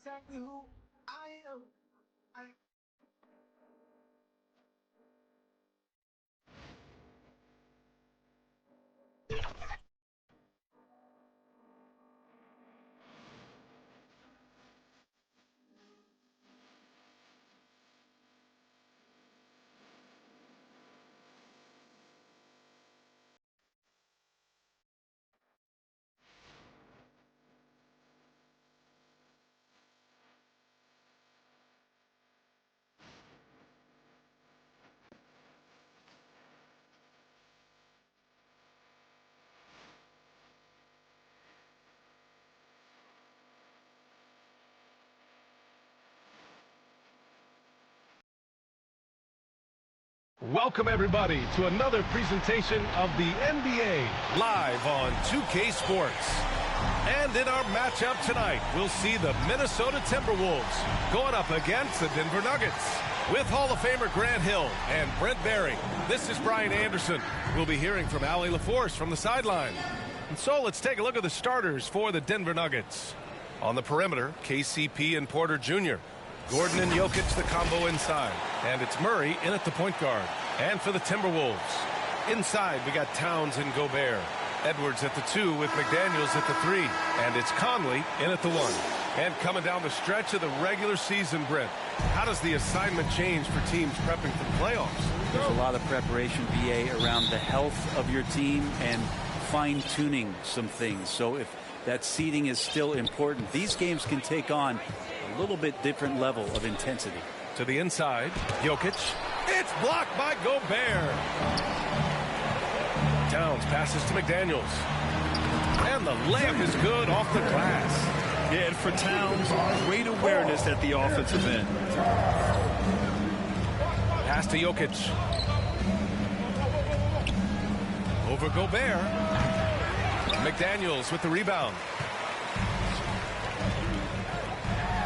Exactly who I am. Welcome, everybody, to another presentation of the NBA live on 2K Sports. And in our matchup tonight, we'll see the Minnesota Timberwolves going up against the Denver Nuggets. With Hall of Famer Grant Hill and Brent Barry, this is Brian Anderson. We'll be hearing from Allie LaForce from the sideline. And so let's take a look at the starters for the Denver Nuggets. On the perimeter, KCP and Porter Jr., Gordon and Jokic, the combo inside. And it's Murray in at the point guard. And for the Timberwolves, inside we got Towns and Gobert. Edwards at the 2 with McDaniels at the 3. And it's Conley in at the 1. And coming down the stretch of the regular season, Brent, how does the assignment change for teams prepping for the playoffs? There's a lot of preparation, BA, around the health of your team and fine-tuning some things. So if that seeding is still important, these games can take on a little bit different level of intensity. To the inside, Jokic. It's blocked by Gobert. Towns passes to McDaniels. And the layup is good off the glass. Yeah, and for Towns, great awareness at the offensive end. Pass to Jokic. Over Gobert. McDaniels with the rebound.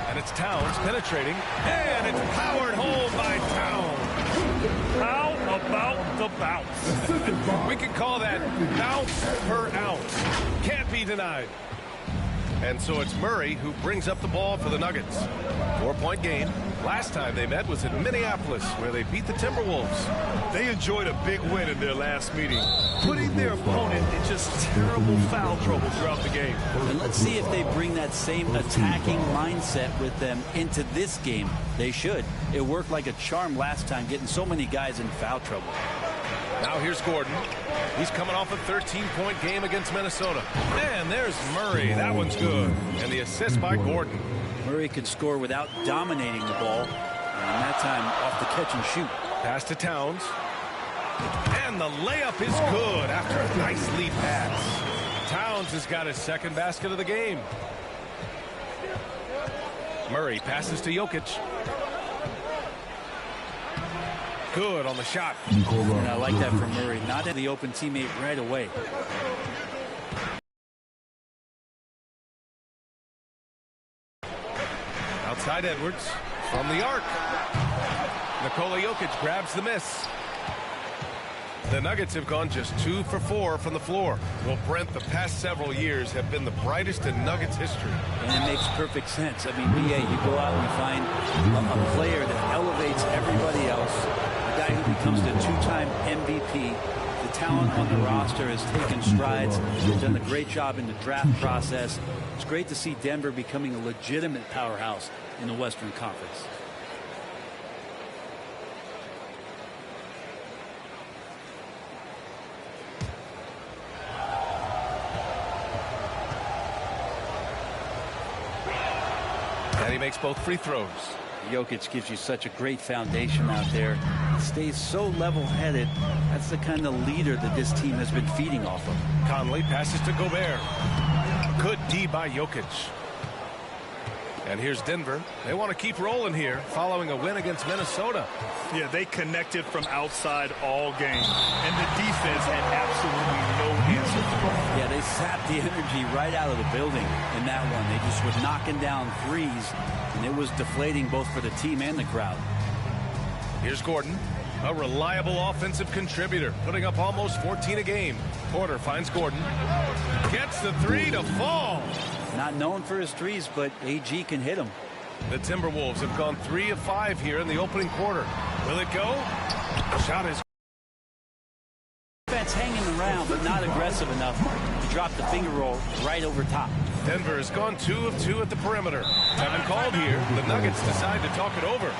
And it's Towns penetrating. And it's powered home by Towns. How about the bounce? We can call that bounce per ounce. Can't be denied. And so it's Murray who brings up the ball for the Nuggets. 4-point game. Last time they met was in Minneapolis, where they beat the Timberwolves. They enjoyed a big win in their last meeting, putting their opponent in just terrible foul trouble throughout the game. And let's see if they bring that same attacking mindset with them into this game. They should. It worked like a charm last time, getting so many guys in foul trouble. Now here's Gordon. He's coming off a 13-point game against Minnesota. And there's Murray. That one's good. And the assist by Gordon. Murray could score without dominating the ball. And that time off the catch and shoot. Pass to Towns. And the layup is good after a nice lead pass. Towns has got his second basket of the game. Murray passes to Jokic. Good on the shot. And I like that from Murray. Not in the open teammate right away. Outside Edwards from the arc. Nikola Jokic grabs the miss. The Nuggets have gone just 2 for 4 from the floor. Well, Brent, the past several years have been the brightest in Nuggets history. And it makes perfect sense. I mean, BA, you go out and you find a player that elevates everybody else. A guy who becomes the 2-time MVP. The talent on the roster has taken strides. They've done a great job in the draft process. It's great to see Denver becoming a legitimate powerhouse. in the Western Conference. And he makes both free throws. Jokic gives you such a great foundation out there. He stays so level-headed. That's the kind of leader that this team has been feeding off of. Conley passes to Gobert. Good D by Jokic. And here's Denver. They want to keep rolling here following a win against Minnesota. Yeah, they connected from outside all game. And the defense had absolutely no answer for them. Yeah, they sapped the energy right out of the building in that one. They just were knocking down threes, and it was deflating both for the team and the crowd. Here's Gordon, a reliable offensive contributor, putting up almost 14 a game. Porter finds Gordon. Gets the three to fall. Not known for his threes, but AG can hit them. The Timberwolves have gone 3 of 5 here in the opening quarter. Will it go? Shot is. Defense hanging around, but not aggressive enough to drop the finger roll right over top. Denver has gone 2 of 2 at the perimeter. Haven't called here. The Nuggets decide to talk it over.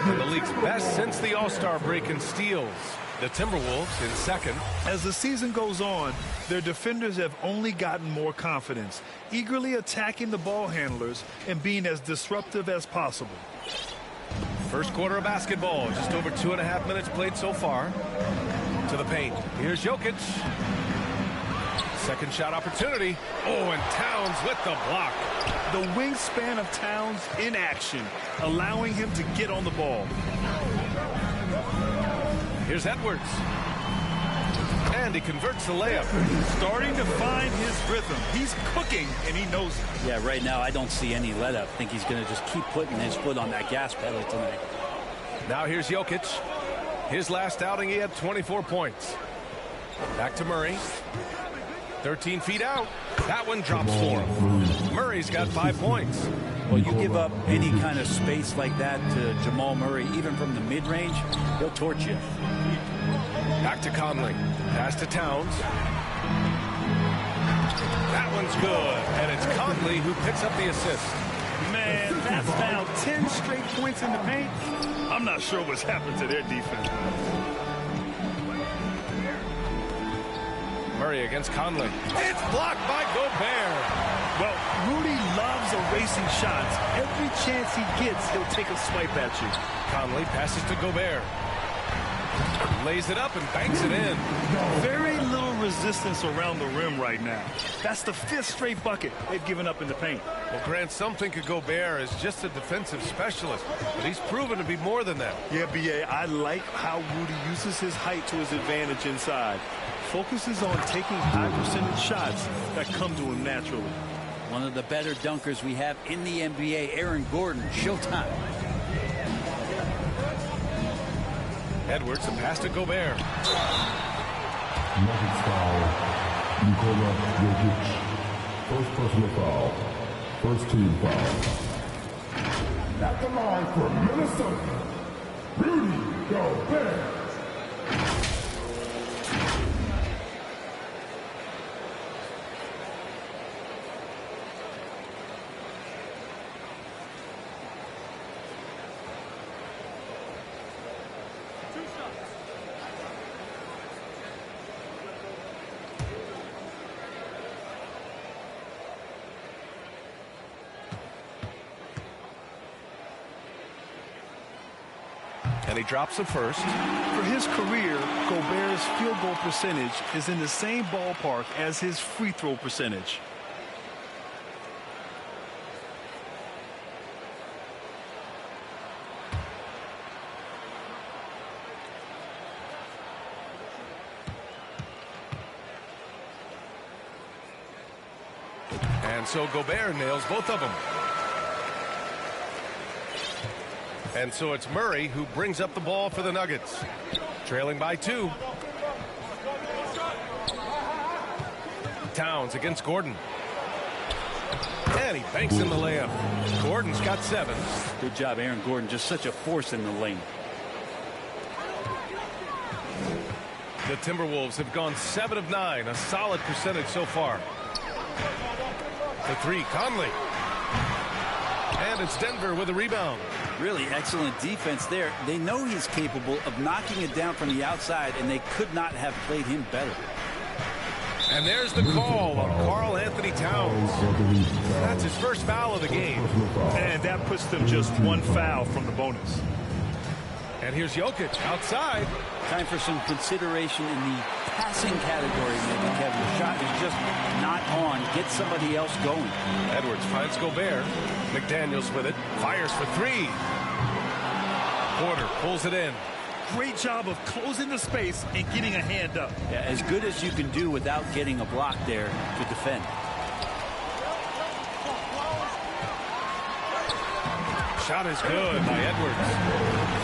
And the league's best since the All-Star break in steals. The Timberwolves in second. As the season goes on, their defenders have only gotten more confidence, eagerly attacking the ball handlers and being as disruptive as possible. First quarter of basketball, just over 2.5 minutes played so far. To the paint. Here's Jokic. Second shot opportunity. Oh, and Towns with the block. The wingspan of Towns in action, allowing him to get on the ball. Here's Edwards. And he converts the layup. Starting to find his rhythm. He's cooking, and he knows it. Yeah, right now I don't see any let up. I think he's going to just keep putting his foot on that gas pedal tonight. Now here's Jokic. His last outing, he had 24 points. Back to Murray. 13 feet out. That one drops for him. Murray's got 5 points. Well, you give up any kind of space like that to Jamal Murray, even from the mid-range, he'll torch you. Back to Conley. Pass to Towns. That one's good. And it's Conley who picks up the assist. Man, that's now 10 straight points in the paint. I'm not sure what's happened to their defense. Murray against Conley. It's blocked by Gobert. Well, Rudy loves erasing shots. Every chance he gets, he'll take a swipe at you. Conley passes to Gobert. Lays it up and banks it in. Very little resistance around the rim right now. That's the 5th straight bucket they've given up in the paint. Well, Grant, some think of Gobert as just a defensive specialist, but he's proven to be more than that. Yeah, B.A., I like how Rudy uses his height to his advantage inside. Focuses on taking high percentage shots that come to him naturally. One of the better dunkers we have in the NBA, Aaron Gordon. Showtime. Edwards, a pass to Gobert. Nuggets foul. Nikola Jokic. First personal foul. First team foul. At the line for Minnesota, Rudy Gobert. And he drops the first. For his career, Gobert's field goal percentage is in the same ballpark as his free throw percentage. And so Gobert nails both of them. And so it's Murray who brings up the ball for the Nuggets. Trailing by 2. Towns against Gordon. And he banks in the layup. Gordon's got 7. Good job, Aaron Gordon. Just such a force in the lane. The Timberwolves have gone 7 of 9. A solid percentage so far. The 3, Conley. And it's Denver with a rebound. Really excellent defense there. They know he's capable of knocking it down from the outside, and they could not have played him better. And there's the call on Karl Anthony Towns. That's his first foul of the game. And that puts them just 1 foul from the bonus. And here's Jokic outside. Time for some consideration in the passing category, maybe, Kevin. The shot is just not on. Get somebody else going. Edwards finds Gobert. McDaniels with it. Fires for 3. Porter pulls it in. Great job of closing the space and getting a hand up. Yeah, as good as you can do without getting a block there to defend. Shot is good by Edwards.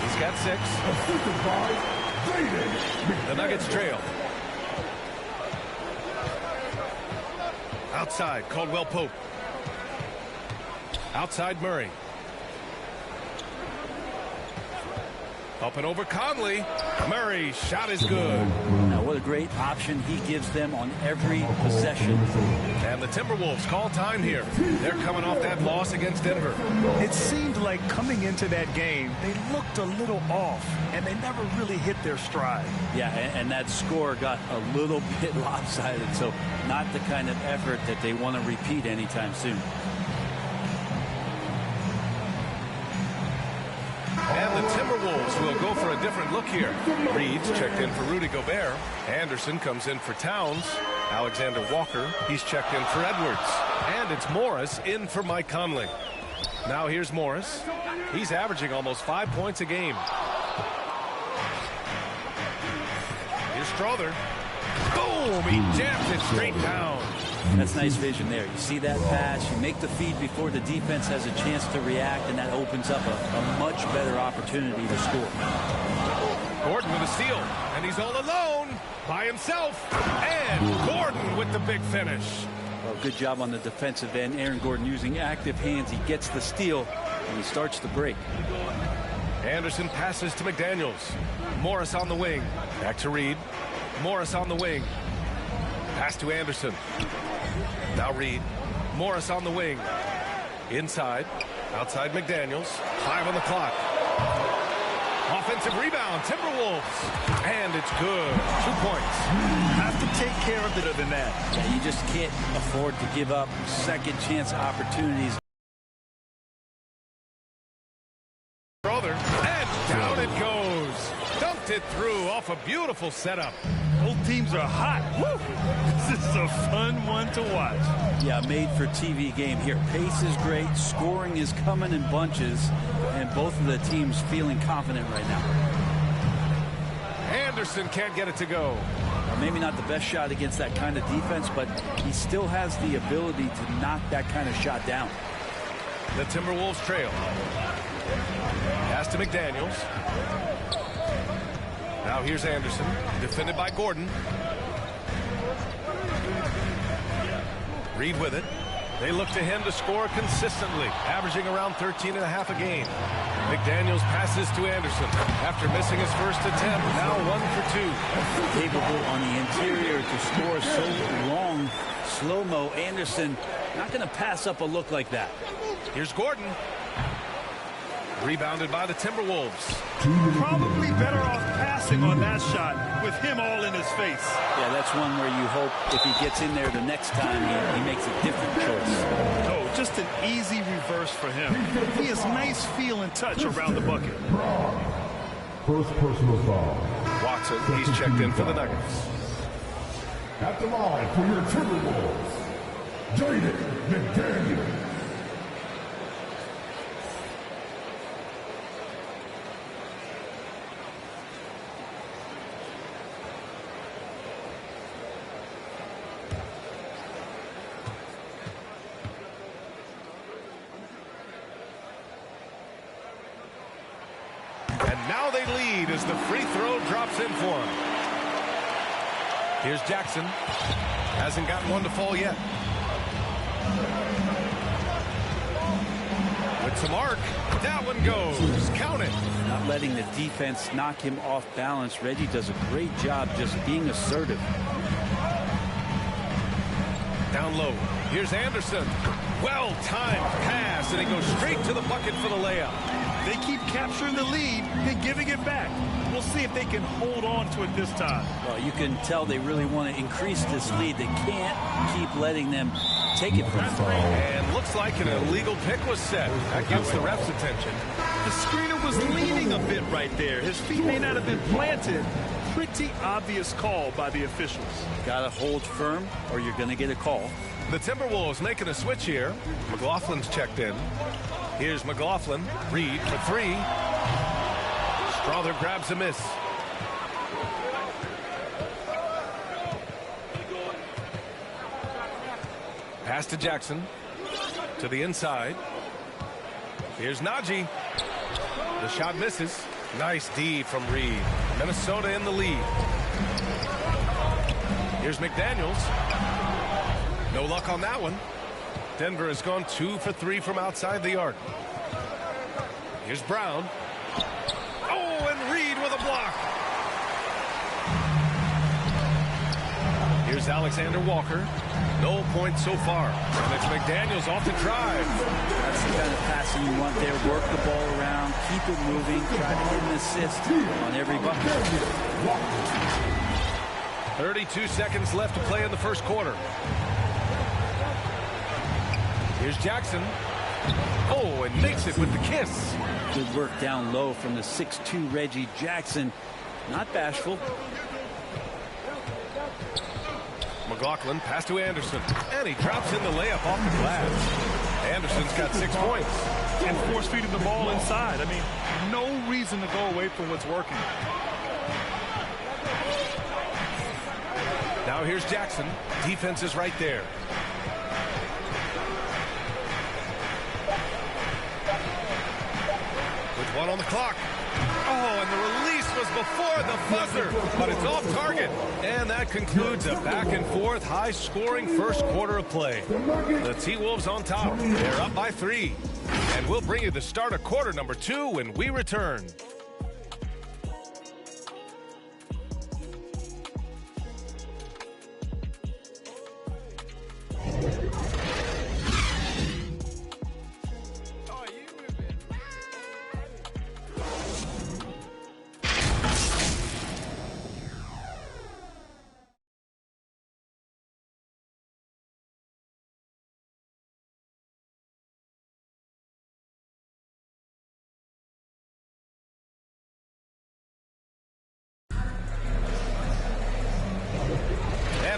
He's got 6. The Nuggets trail. Outside, Caldwell Pope. Outside, Murray. Up and over Conley. Murray, shot is good. Now, what a great option he gives them on every possession. And the Timberwolves call time here. They're coming off that loss against Denver. It seemed like coming into that game, they looked a little off, and they never really hit their stride. Yeah, and that score got a little bit lopsided, so not the kind of effort that they want to repeat anytime soon. And the Timberwolves will go for a different look here. Reed's checked in for Rudy Gobert. Anderson comes in for Towns. Alexander Walker, he's checked in for Edwards. And it's Morris in for Mike Conley. Now here's Morris. He's averaging almost 5 points a game. Here's Strother. Boom! He jams it straight down. That's nice vision there. You see that pass, you make the feed before the defense has a chance to react, and that opens up a much better opportunity to score. Gordon with a steal, and he's all alone by himself. And Gordon with the big finish. Well, good job on the defensive end. Aaron Gordon using active hands. He gets the steal, and he starts the break. Anderson passes to McDaniels. Morris on the wing. Back to Reed. Morris on the wing. Pass to Anderson. Now Reed. Morris on the wing. Inside. Outside McDaniels. 5 on the clock. Offensive rebound. Timberwolves. And it's good. 2 points. Have to take care of it than that. Yeah, you just can't afford to give up second chance opportunities. Brother. And down it goes. Dumped it through off a beautiful setup. Both teams are hot. Woo! This is a fun one to watch. Yeah, made for TV game here. Pace is great. Scoring is coming in bunches. And both of the teams feeling confident right now. Anderson can't get it to go. Well, maybe not the best shot against that kind of defense, but he still has the ability to knock that kind of shot down. The Timberwolves trail. Pass to McDaniels. Now here's Anderson, defended by Gordon. Reed with it. They look to him to score consistently, averaging around 13.5 a game. McDaniels passes to Anderson after missing his first attempt. Now 1 for 2. Capable on the interior to score so long. Slow-mo. Anderson not going to pass up a look like that. Here's Gordon. Rebounded by the Timberwolves. Probably better off passing on that shot with him all in his face. Yeah, that's one where you hope if he gets in there the next time, he makes a different choice. No, just an easy reverse for him. He has nice feel and touch around the bucket. First personal foul. Watson, he's checked in for the Nuggets. At the line for your Timberwolves, Jaden McDaniel. And now they lead as the free throw drops in for him. Here's Jackson. Hasn't gotten one to fall yet. With some arc. That one goes. Count it. Not letting the defense knock him off balance. Reggie does a great job just being assertive. Down low. Here's Anderson. Well-timed pass, and he goes straight to the bucket for the layup. They keep capturing the lead and giving it back. We'll see if they can hold on to it this time. Well, you can tell they really want to increase this lead. They can't keep letting them take it from them. And looks like an illegal pick was set. That gets the ref's attention. The screener was leaning a bit right there. His feet may not have been planted. Pretty obvious call by the officials. Got to hold firm or you're going to get a call. The Timberwolves making a switch here. McLaughlin's checked in. Here's McLaughlin. Reed for three. Strother grabs a miss. Pass to Jackson. To the inside. Here's Najee. The shot misses. Nice D from Reed. Minnesota in the lead. Here's McDaniels. No luck on that one. Denver has gone 2 for 3 from outside the arc. Here's Brown. Oh, and Reed with a block. Here's Alexander Walker. No points so far. And it's McDaniels off the drive. That's the kind of passing you want there. Work the ball around, keep it moving, try to get an assist on every bucket. 32 seconds left to play in the first quarter. Here's Jackson. Oh, and makes it with the kiss. Good work down low from the 6'2 Reggie Jackson. Not bashful. McLaughlin pass to Anderson. And he drops in the layup off the glass. Anderson's got 6 points. And force-feeding the ball inside. I mean, no reason to go away from what's working. Now here's Jackson. Defense is right there. With 1 on the clock. Oh, and the release was before the buzzer, but it's off target. And that concludes a back-and-forth, high-scoring first quarter of play. The T-Wolves on top. They're up by 3. And we'll bring you the start of quarter number 2 when we return.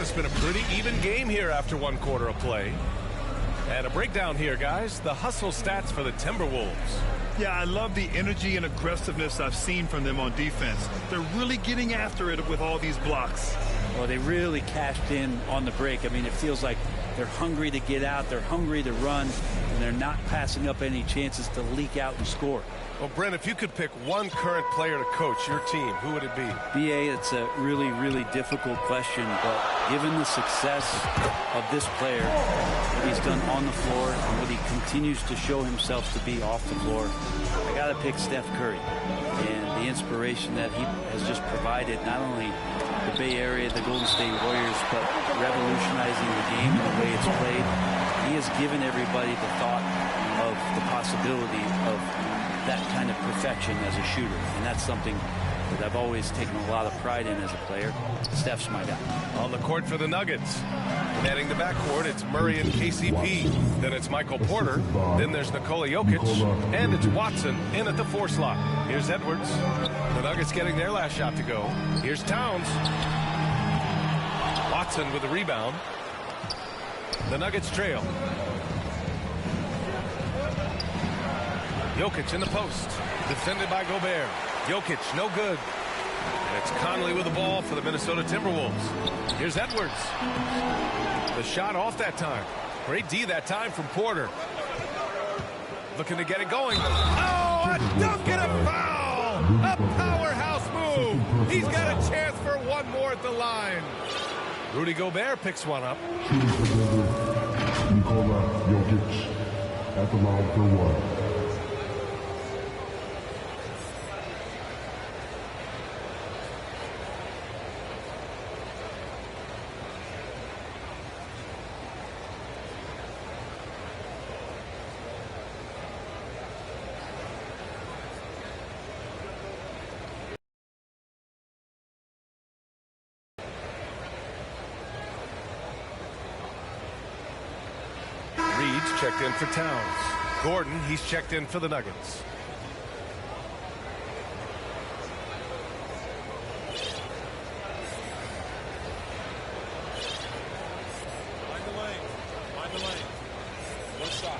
It's been a pretty even game here after 1 quarter of play. And a breakdown here, guys. The hustle stats for the Timberwolves. Yeah, I love the energy and aggressiveness I've seen from them on defense. They're really getting after it with all these blocks. Well, they really cashed in on the break. I mean, it feels like they're hungry to get out. They're hungry to run. And they're not passing up any chances to leak out and score. Well, Brent, if you could pick one current player to coach your team, who would it be? BA, it's a really, really difficult question, but given the success of this player, what he's done on the floor and what he continues to show himself to be off the floor, I got to pick Steph Curry. And the inspiration that he has just provided, not only the Bay Area, the Golden State Warriors, but revolutionizing the game and the way it's played. He has given everybody the thought of the possibility of that kind of perfection as a shooter, and that's something that I've always taken a lot of pride in as a player. Steph's my guy. On the court for the Nuggets. Manning the backcourt, it's Murray and KCP. Then it's Michael Porter. Then there's Nikola Jokic. And it's Watson in at the 4 slot. Here's Edwards. The Nuggets getting their last shot to go. Here's Towns. Watson with the rebound. The Nuggets trail. Jokic in the post. Defended by Gobert. Jokic, no good. And it's Conley with the ball for the Minnesota Timberwolves. Here's Edwards. The shot off that time. Great D that time from Porter. Looking to get it going. Oh, a dunk and a foul! A powerhouse move. He's got a chance for one more at the line. Rudy Gobert picks one up. Nikola Jokic at the line for 1. Reed's checked in for Towns. Gordon, he's checked in for the Nuggets. Find the lane. Find the lane. One shot.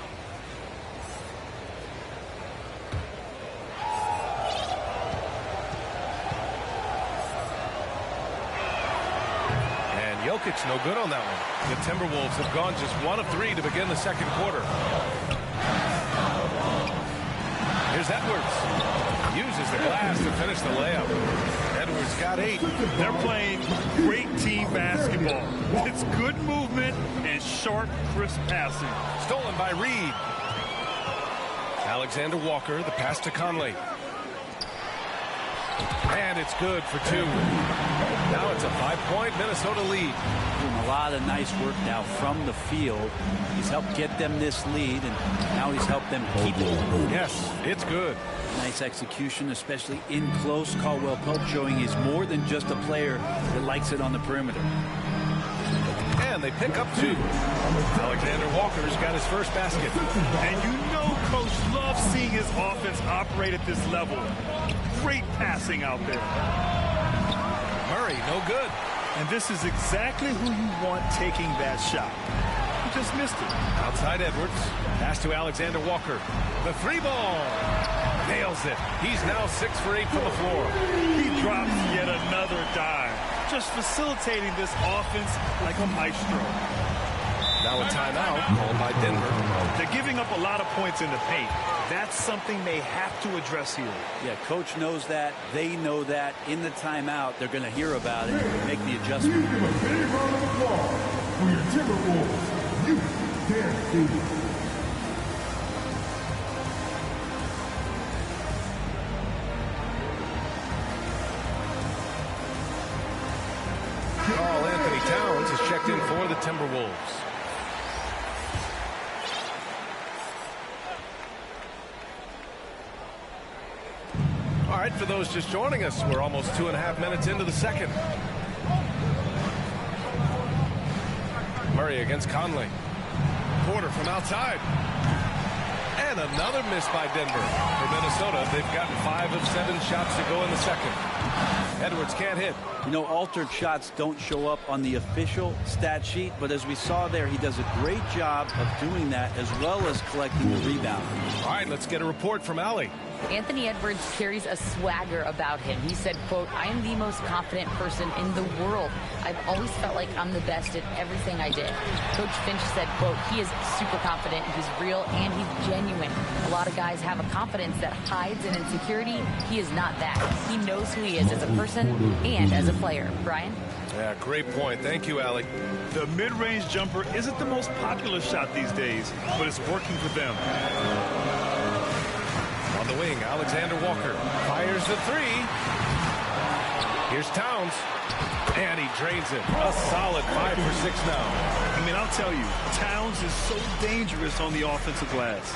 Jokic no good on that one. The Timberwolves have gone just 1 of 3 to begin the second quarter. Here's Edwards. Uses the glass to finish the layup. Edwards got 8. They're playing great team basketball. It's good movement and sharp, crisp passing. Stolen by Reed. Alexander Walker, the pass to Conley. And it's good for 2. Now it's a 5-point Minnesota lead. Doing a lot of nice work now from the field. He's helped get them this lead, and now he's helped them keep it. Yes, it's good. Nice execution, especially in close. Caldwell Pope showing he's more than just a player that likes it on the perimeter. And they pick up 2. Alexander Walker's got his first basket. And you know Coach loves seeing his offense operate at this level. Great passing out there. Murray, no good. And this is exactly who you want taking that shot. He just missed it. Outside Edwards. Pass to Alexander Walker. The 3 ball. Nails it. He's now 6 for 8 from the floor. He drops yet another dime. Just facilitating this offense like a maestro. Now a timeout called by Denver. They're giving up a lot of points in the paint. That's something they have to address here. Yeah, coach knows that. They know that. In the timeout, they're going to hear about it and make the adjustment. Big round of applause for your Timberwolves. You can't do it. Carl Anthony Towns is checked in for the Timberwolves. All right, for those just joining us, we're almost 2.5 minutes into the second. Murray against Conley. Porter from outside. And another miss by Denver. For Minnesota, they've gotten 5 of 7 shots to go in the second. Edwards can't hit. You know, altered shots don't show up on the official stat sheet, but as we saw there, he does a great job of doing that as well as collecting the rebound. All right, let's get a report from Allie. Anthony Edwards carries a swagger about him. He said, quote, "I am the most confident person in the world. I've always felt like I'm the best at everything I did." Coach Finch said, quote, "He is super confident, he's real, and he's genuine. A lot of guys have a confidence that hides in insecurity. He is not that. He knows who he is as a person and as a player." Brian? Yeah, great point. Thank you, Allie. The mid-range jumper isn't the most popular shot these days, but it's working for them. On the wing, Alexander Walker fires the 3. Here's Towns. And he drains it. A solid 5 for 6 now. I mean, I'll tell you, Towns is so dangerous on the offensive glass.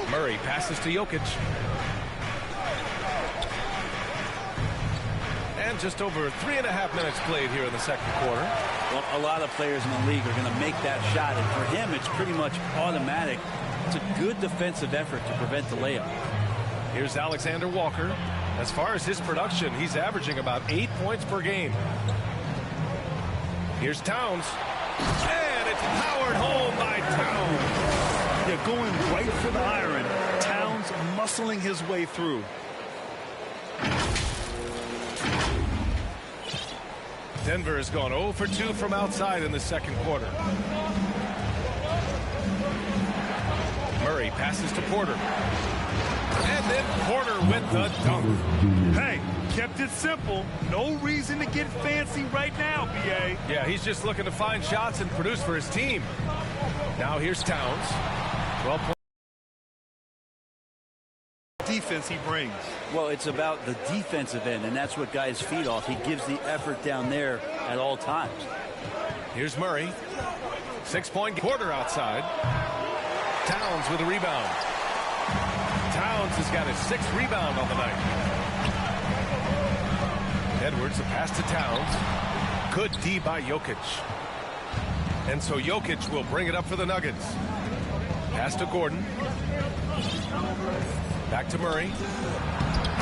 Murray passes to Jokic. And just over 3.5 minutes played here in the second quarter. Well, a lot of players in the league are going to make that shot, and for him, it's pretty much automatic. It's a good defensive effort to prevent the layup. Here's Alexander Walker. As far as his production, he's averaging about 8 points per game. Here's Towns. And it's powered home by Towns. They're going right for the iron. Towns muscling his way through. Denver has gone 0 for 2 from outside in the second quarter. Murray passes to Porter. And then Porter with the dunk. Hey, kept it simple. No reason to get fancy right now, B.A. Yeah, he's just looking to find shots and produce for his team. Now here's Towns. 12 points. Defense he brings. Well, it's about the defensive end, and that's what guys feed off. He gives the effort down there at all times. Here's Murray. 6-point Porter outside. Towns with a rebound. Towns has got his 6th rebound on the night. Edwards, a pass to Towns. Good D by Jokic. And so Jokic will bring it up for the Nuggets. Pass to Gordon. Back to Murray.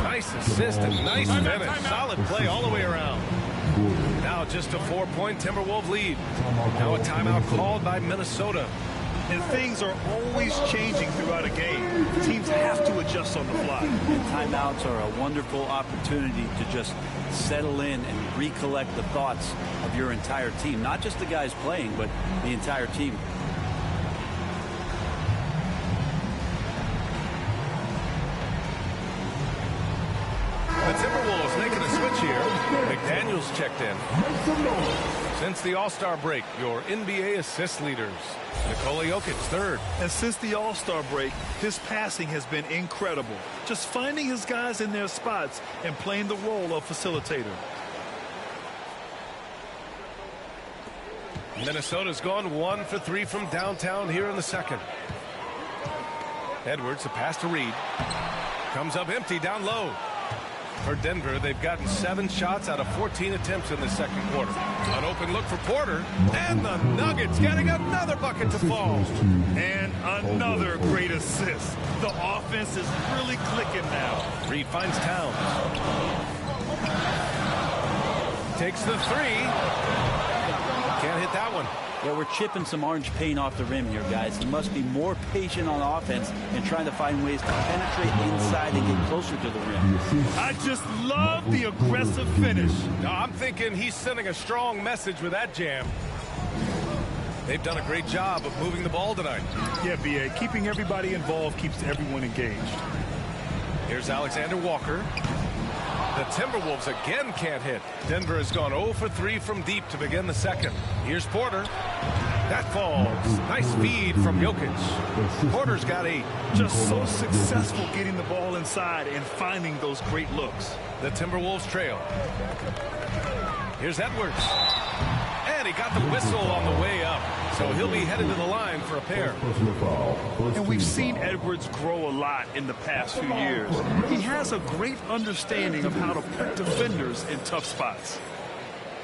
Nice assist and nice finish. Solid play all the way around. Now just a 4-point Timberwolves lead. Now a timeout called by Minnesota. And things are always changing throughout a game. Teams have to adjust on the fly. And timeouts are a wonderful opportunity to just settle in and recollect the thoughts of your entire team. Not just the guys playing, but the entire team. The Timberwolves making a switch here. McDaniels checked in. Since the All-Star break, your NBA assist leaders. Nikola Jokic, 3rd. And since the All-Star break, his passing has been incredible. Just finding his guys in their spots and playing the role of facilitator. Minnesota's gone 1 for 3 from downtown here in the second. Edwards, a pass to Reed. Comes up empty down low. For Denver, they've gotten 7 shots out of 14 attempts in the second quarter. An open look for Porter. And the Nuggets getting another bucket to fall. And another great assist. The offense is really clicking now. Reed finds Towns. Takes the 3. Can't hit that one. Yeah, we're chipping some orange paint off the rim here, guys. He must be more patient on offense and trying to find ways to penetrate inside and get closer to the rim. I just love the aggressive finish. No, I'm thinking he's sending a strong message with that jam. They've done a great job of moving the ball tonight. Yeah, B.A. Keeping everybody involved keeps everyone engaged. Here's Alexander Walker. The Timberwolves again can't hit. Denver has gone 0 for 3 from deep to begin the second. Here's Porter. That falls. Nice feed from Jokic. Porter's got 8. Just so successful getting the ball inside and finding those great looks. The Timberwolves trail. Here's Edwards. And he got the whistle on the way up. So he'll be headed to the line for a pair. And we've seen Edwards grow a lot in the past few years. He has a great understanding of how to put defenders in tough spots.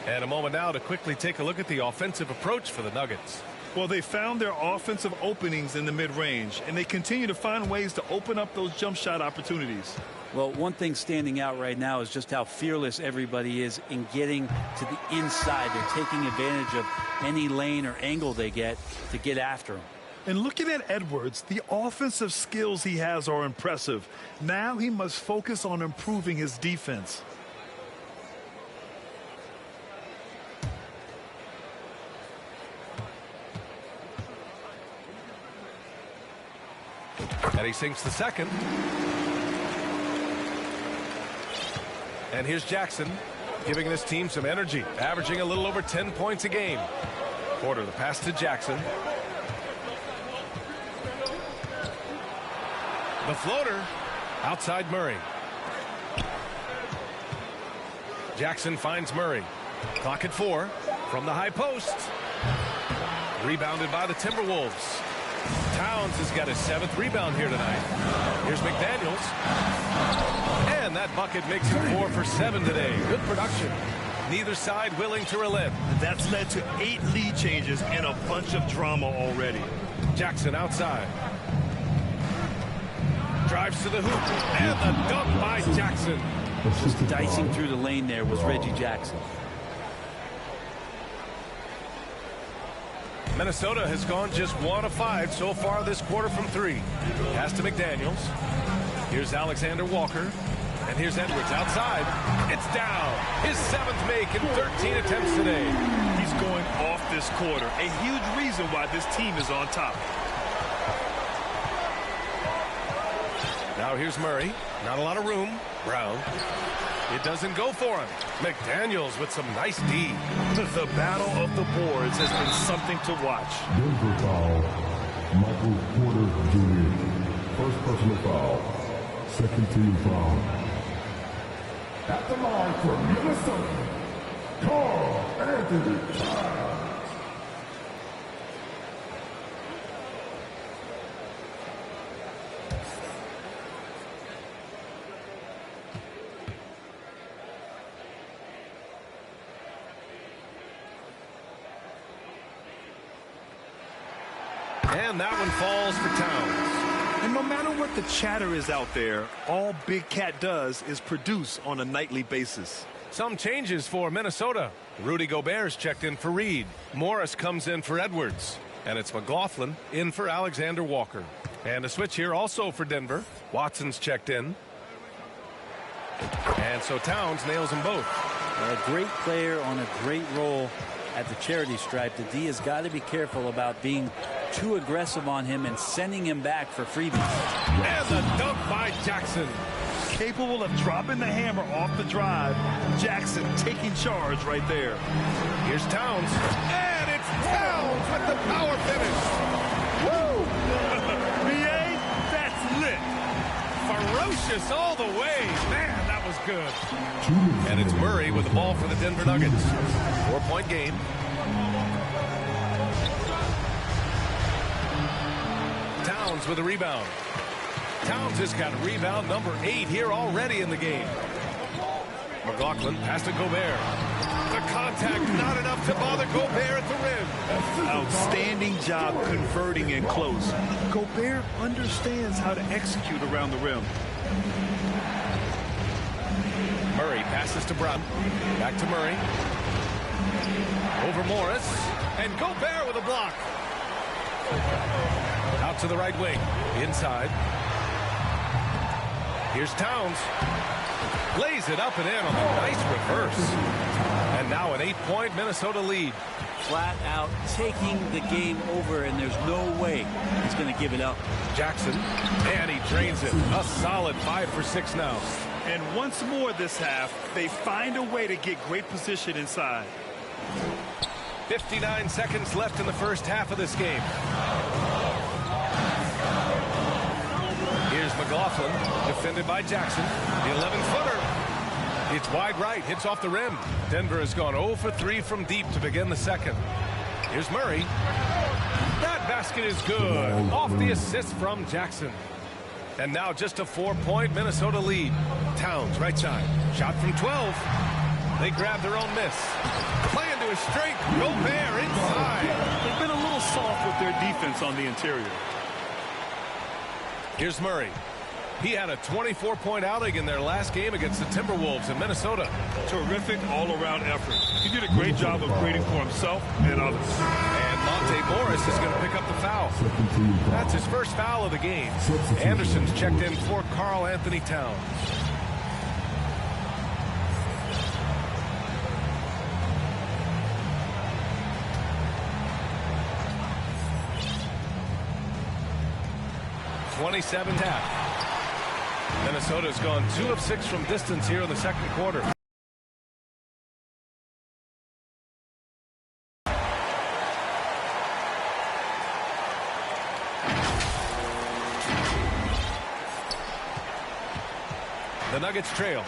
And a moment now to quickly take a look at the offensive approach for the Nuggets. Well, they found their offensive openings in the mid-range, and they continue to find ways to open up those jump shot opportunities. Well, one thing standing out right now is just how fearless everybody is in getting to the inside. They're taking advantage of any lane or angle they get to get after him. And looking at Edwards, the offensive skills he has are impressive. Now he must focus on improving his defense. And he sinks the second. And here's Jackson, giving this team some energy, averaging a little over 10 points a game. Porter, the pass to Jackson. The floater, outside Murray. Jackson finds Murray. Clock at 4 from the high post. Rebounded by the Timberwolves. Towns has got his 7th rebound here tonight. Here's McDaniels. And that bucket makes him 4 for 7 today. Good production. Neither side willing to relent. That's led to 8 lead changes and a bunch of drama already. Jackson outside. Drives to the hoop. And the dunk by Jackson. Just dicing through the lane there was Reggie Jackson. Minnesota has gone just 1 of 5 so far this quarter from 3. Pass to McDaniels. Here's Alexander Walker. And here's Edwards outside. It's down. His 7th make in 13 attempts today. He's going off this quarter. A huge reason why this team is on top. Now here's Murray. Not a lot of room. Brown. It doesn't go for him. McDaniels with some nice D. The battle of the boards has been something to watch. Denver foul. Michael Porter Jr. First personal foul. Second team foul. At the line for Minnesota, Carl Anthony Towns. And that one falls for Towns. And no matter what the chatter is out there, all Big Cat does is produce on a nightly basis. Some changes for Minnesota. Rudy Gobert's checked in for Reed. Morris comes in for Edwards. And it's McLaughlin in for Alexander Walker. And a switch here also for Denver. Watson's checked in. And so Towns nails them both. A great player on a great role at the charity stripe. The D has got to be careful about being too aggressive on him and sending him back for freebies. And the dunk by Jackson. Capable of dropping the hammer off the drive. Jackson taking charge right there. Here's Towns. And it's Towns with the power finish. Woo! BA, that's lit. Ferocious all the way. Man, that was good. And it's Murray with the ball for the Denver Nuggets. 4-point game. Towns with a rebound. Towns has got rebound number 8 here already in the game. McLaughlin pass to Gobert. The contact not enough to bother Gobert at the rim. Outstanding job converting in close. Gobert understands how to execute around the rim. Murray passes to Brown. Back to Murray. Over Morris. And Gobert with a block. Out to the right wing. Inside. Here's Towns. Lays it up and in on a nice reverse. And now an 8-point Minnesota lead. Flat out taking the game over, and there's no way he's going to give it up. Jackson. And he drains it. A solid 5 for 6 now. And once more this half, they find a way to get great position inside. 59 seconds left in the first half of this game. Here's McLaughlin, defended by Jackson. The 11-footer. It's wide right, hits off the rim. Denver has gone 0 for 3 from deep to begin the second. Here's Murray. That basket is good. Off the assist from Jackson. And now just a 4-point Minnesota lead. Towns, right side. Shot from 12. They grab their own miss. Play into his strength. Gobert inside. They've been a little soft with their defense on the interior. Here's Murray. He had a 24-point outing in their last game against the Timberwolves in Minnesota. Terrific all-around effort. He did a great job of creating for himself and others. And Monte Morris is going to pick up the foul. That's his first foul of the game. Anderson's checked in for Karl Anthony Towns. .27 tap. Minnesota's gone 2 of 6 from distance here in the second quarter. The Nuggets trail.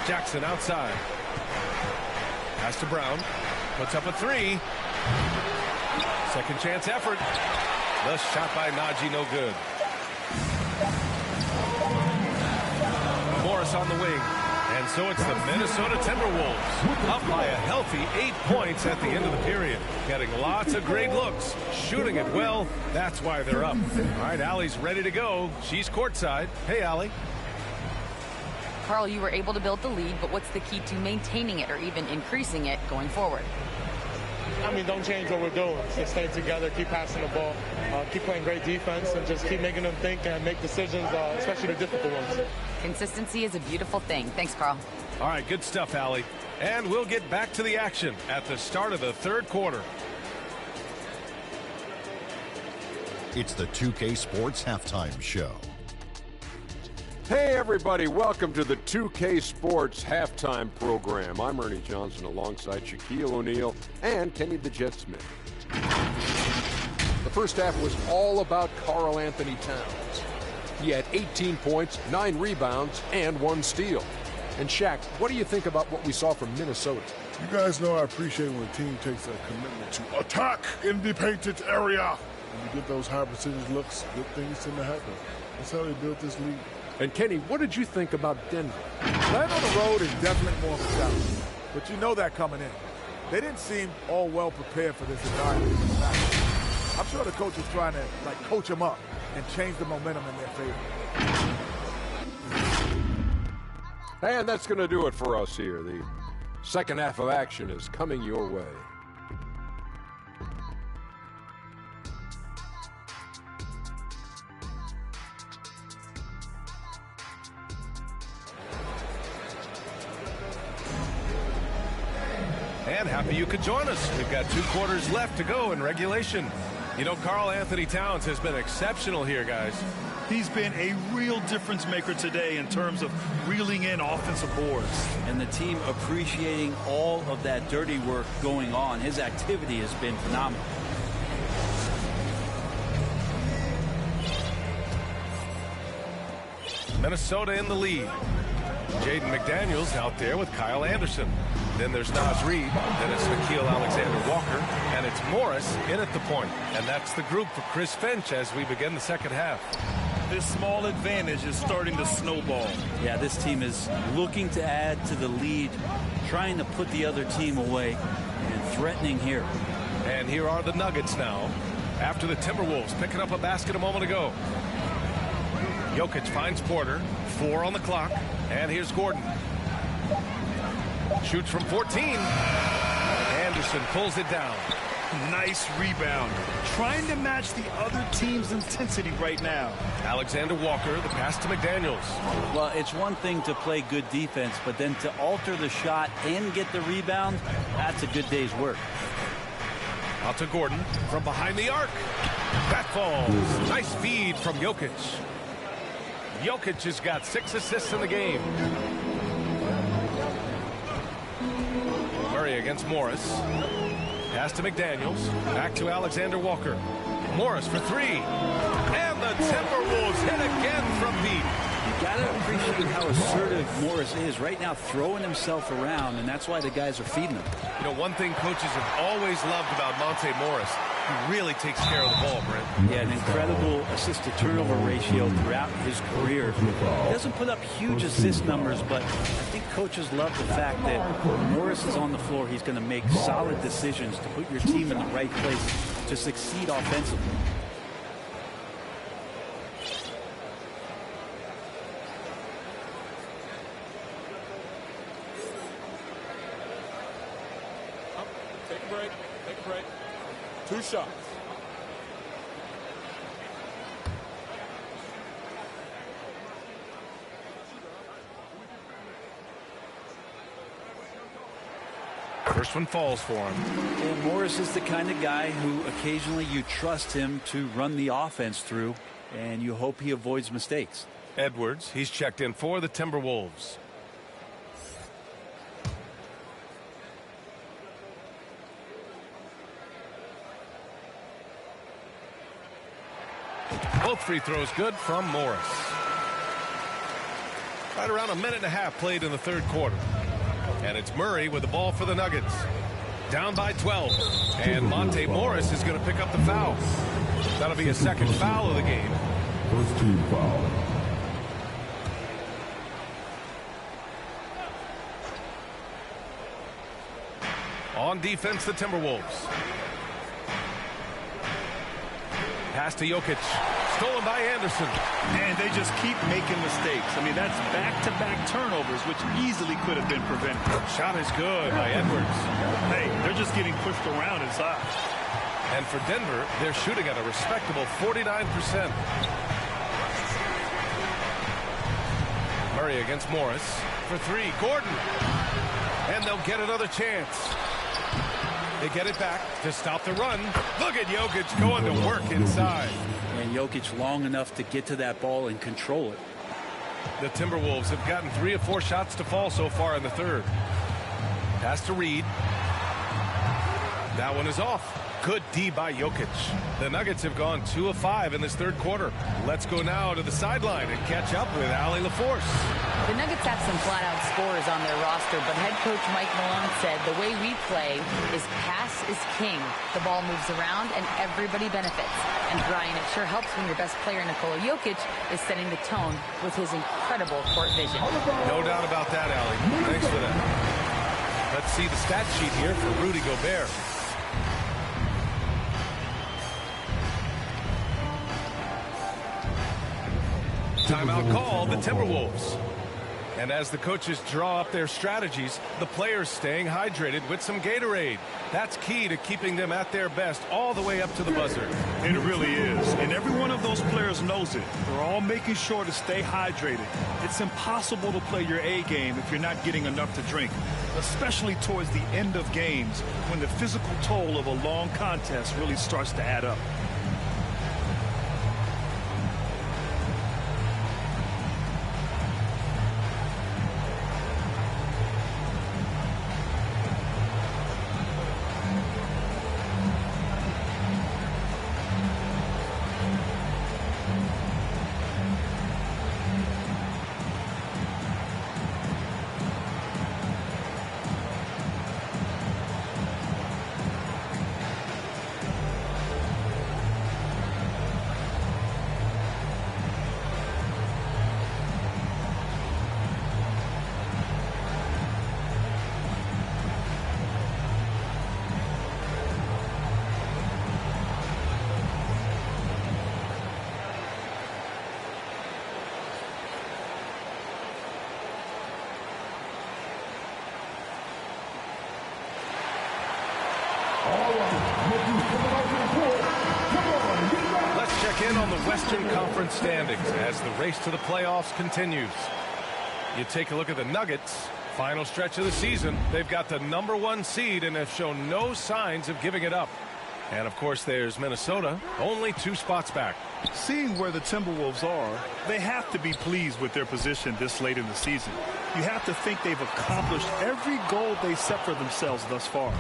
Jackson outside. Pass to Brown. Puts up a 3. Second chance effort. The shot by Najee, no good. Morris on the wing. And so it's the Minnesota Timberwolves up by a healthy 8 points at the end of the period. Getting lots of great looks, shooting it well. That's why they're up. All right, Allie's ready to go. She's courtside. Hey, Allie. Carl, you were able to build the lead, but what's the key to maintaining it or even increasing it going forward? I mean, don't change what we're doing. Just stay together, keep passing the ball, keep playing great defense, and just keep making them think and make decisions, especially the difficult ones. Consistency is a beautiful thing. Thanks, Carl. All right, good stuff, Allie. And we'll get back to the action at the start of the third quarter. It's the 2K Sports Halftime Show. Hey everybody, welcome to the 2K Sports Halftime Program. I'm Ernie Johnson alongside Shaquille O'Neal and Kenny the Jet Smith. The first half was all about Karl Anthony Towns. He had 18 points, 9 rebounds, and 1 steal. And Shaq, what do you think about what we saw from Minnesota? You guys know I appreciate when a team takes a commitment to attack in the painted area. When you get those high percentage looks, good things tend to happen. That's how they built this league. And Kenny, what did you think about Denver? Playing on the road is definitely more of a challenge, but you know that coming in. They didn't seem all well prepared for this environment. I'm sure the coach is trying to coach them up and change the momentum in their favor. And that's going to do it for us here. The second half of action is coming your way. And happy you could join us. We've got 2 quarters left to go in regulation. You know, Karl Anthony Towns has been exceptional here, guys. He's been a real difference maker today in terms of reeling in offensive boards. And the team appreciating all of that dirty work going on. His activity has been phenomenal. Minnesota in the lead. Jaden McDaniels out there with Kyle Anderson. Then there's Naz Reid. Then it's Nickeil Alexander-Walker. And it's Morris in at the point. And that's the group for Chris Finch as we begin the second half. This small advantage is starting to snowball. Yeah, this team is looking to add to the lead, trying to put the other team away, and threatening here. And here are the Nuggets now, after the Timberwolves picking up a basket a moment ago. Jokic finds Porter, 4 on the clock, and here's Gordon. Shoots from 14. Anderson pulls it down. Nice rebound. Trying to match the other team's intensity right now. Alexander Walker, the pass to McDaniels. Well, it's one thing to play good defense, but then to alter the shot and get the rebound, that's a good day's work. Out to Gordon from behind the arc. That falls. Nice feed from Jokic. Jokic has got 6 assists in the game. Murray against Morris. Pass to McDaniels. Back to Alexander Walker. Morris for 3. And the Timberwolves hit again from deep. You got to appreciate how assertive Morris is right now, throwing himself around, and that's why the guys are feeding him. You know, one thing coaches have always loved about Monte Morris, he really takes care of the ball, Brent. Yeah, an incredible assist-to-turnover ratio throughout his career. He doesn't put up huge assist numbers, but I think coaches love the fact that when Morris is on the floor, he's going to make solid decisions to put your team in the right place to succeed offensively. Take a break. Take a break. 2 shots. First one falls for him. And Morris is the kind of guy who occasionally you trust him to run the offense through, and you hope he avoids mistakes. Edwards, he's checked in for the Timberwolves. Both free throws good from Morris. Right around a minute and a half played in the third quarter. And it's Murray with the ball for the Nuggets. Down by 12. And Monte Morris is going to pick up the foul. That'll be a second foul of the game. First team foul. On defense, the Timberwolves. Pass to Jokic. Stolen by Anderson. And they just keep making mistakes. I mean, that's back-to-back turnovers, which easily could have been prevented. Shot is good by Edwards. Hey, they're just getting pushed around inside. And for Denver, they're shooting at a respectable 49%. Murray against Morris for three. Gordon. And they'll get another chance. They get it back to stop the run. Look at Jokic going to work inside. And Jokic long enough to get to that ball and control it. The Timberwolves have gotten 3 of 4 shots to fall so far in the third. Pass to Reed. That one is off. Good D by Jokic. The Nuggets have gone 2 of 5 in this third quarter. Let's go now to the sideline and catch up with Allie LaForce. The Nuggets have some flat-out scorers on their roster, but head coach Mike Malone said the way we play is pass is king. The ball moves around and everybody benefits. And Brian, it sure helps when your best player, Nikola Jokic, is setting the tone with his incredible court vision. No doubt about that, Allie. Thanks for that. Let's see the stat sheet here for Rudy Gobert. Timeout call, the Timberwolves. And as the coaches draw up their strategies, the players staying hydrated with some Gatorade. That's key to keeping them at their best all the way up to the buzzer. It really is. And every one of those players knows it. They're all making sure to stay hydrated. It's impossible to play your A game if you're not getting enough to drink, especially towards the end of games when the physical toll of a long contest really starts to add up. Let's check in on the Western Conference standings as the race to the playoffs continues. You take a look at the Nuggets. Final stretch of the season. They've got the #1 seed and have shown no signs of giving it up. And, of course, there's Minnesota, only 2 spots back. Seeing where the Timberwolves are, they have to be pleased with their position this late in the season. You have to think they've accomplished every goal they set for themselves thus far.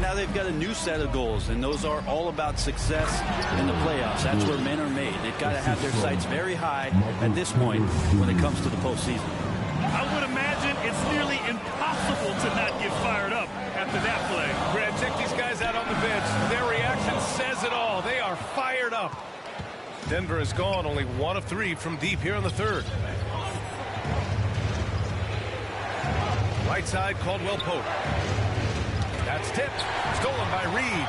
Now they've got a new set of goals, and those are all about success in the playoffs. That's where men are made. They've got to have their sights very high at this point when it comes to the postseason. I would imagine it's nearly impossible to not get fired up after that play. Brad, check these guys out on the bench. Their reaction says it all. They are fired up. Denver has gone only 1 of 3 from deep here in the third. Right side, Caldwell Pope. That's tipped. Stolen by Reed.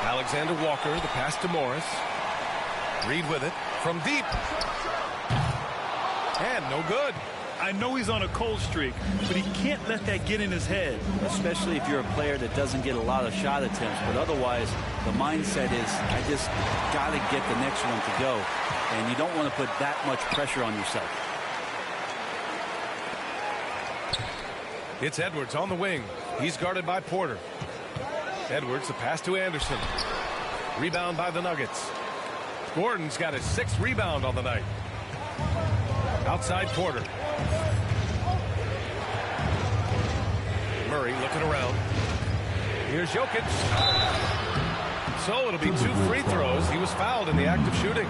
Alexander Walker, the pass to Morris. Reed with it from deep. And no good. I know he's on a cold streak, but he can't let that get in his head. Especially if you're a player that doesn't get a lot of shot attempts. But otherwise, the mindset is, I just got to get the next one to go. And you don't want to put that much pressure on yourself. It's Edwards on the wing. He's guarded by Porter. Edwards, the pass to Anderson. Rebound by the Nuggets. Gordon's got his 6th rebound on the night. Outside Porter. Murray looking around. Here's Jokic. So it'll be 2 free throws. He was fouled in the act of shooting.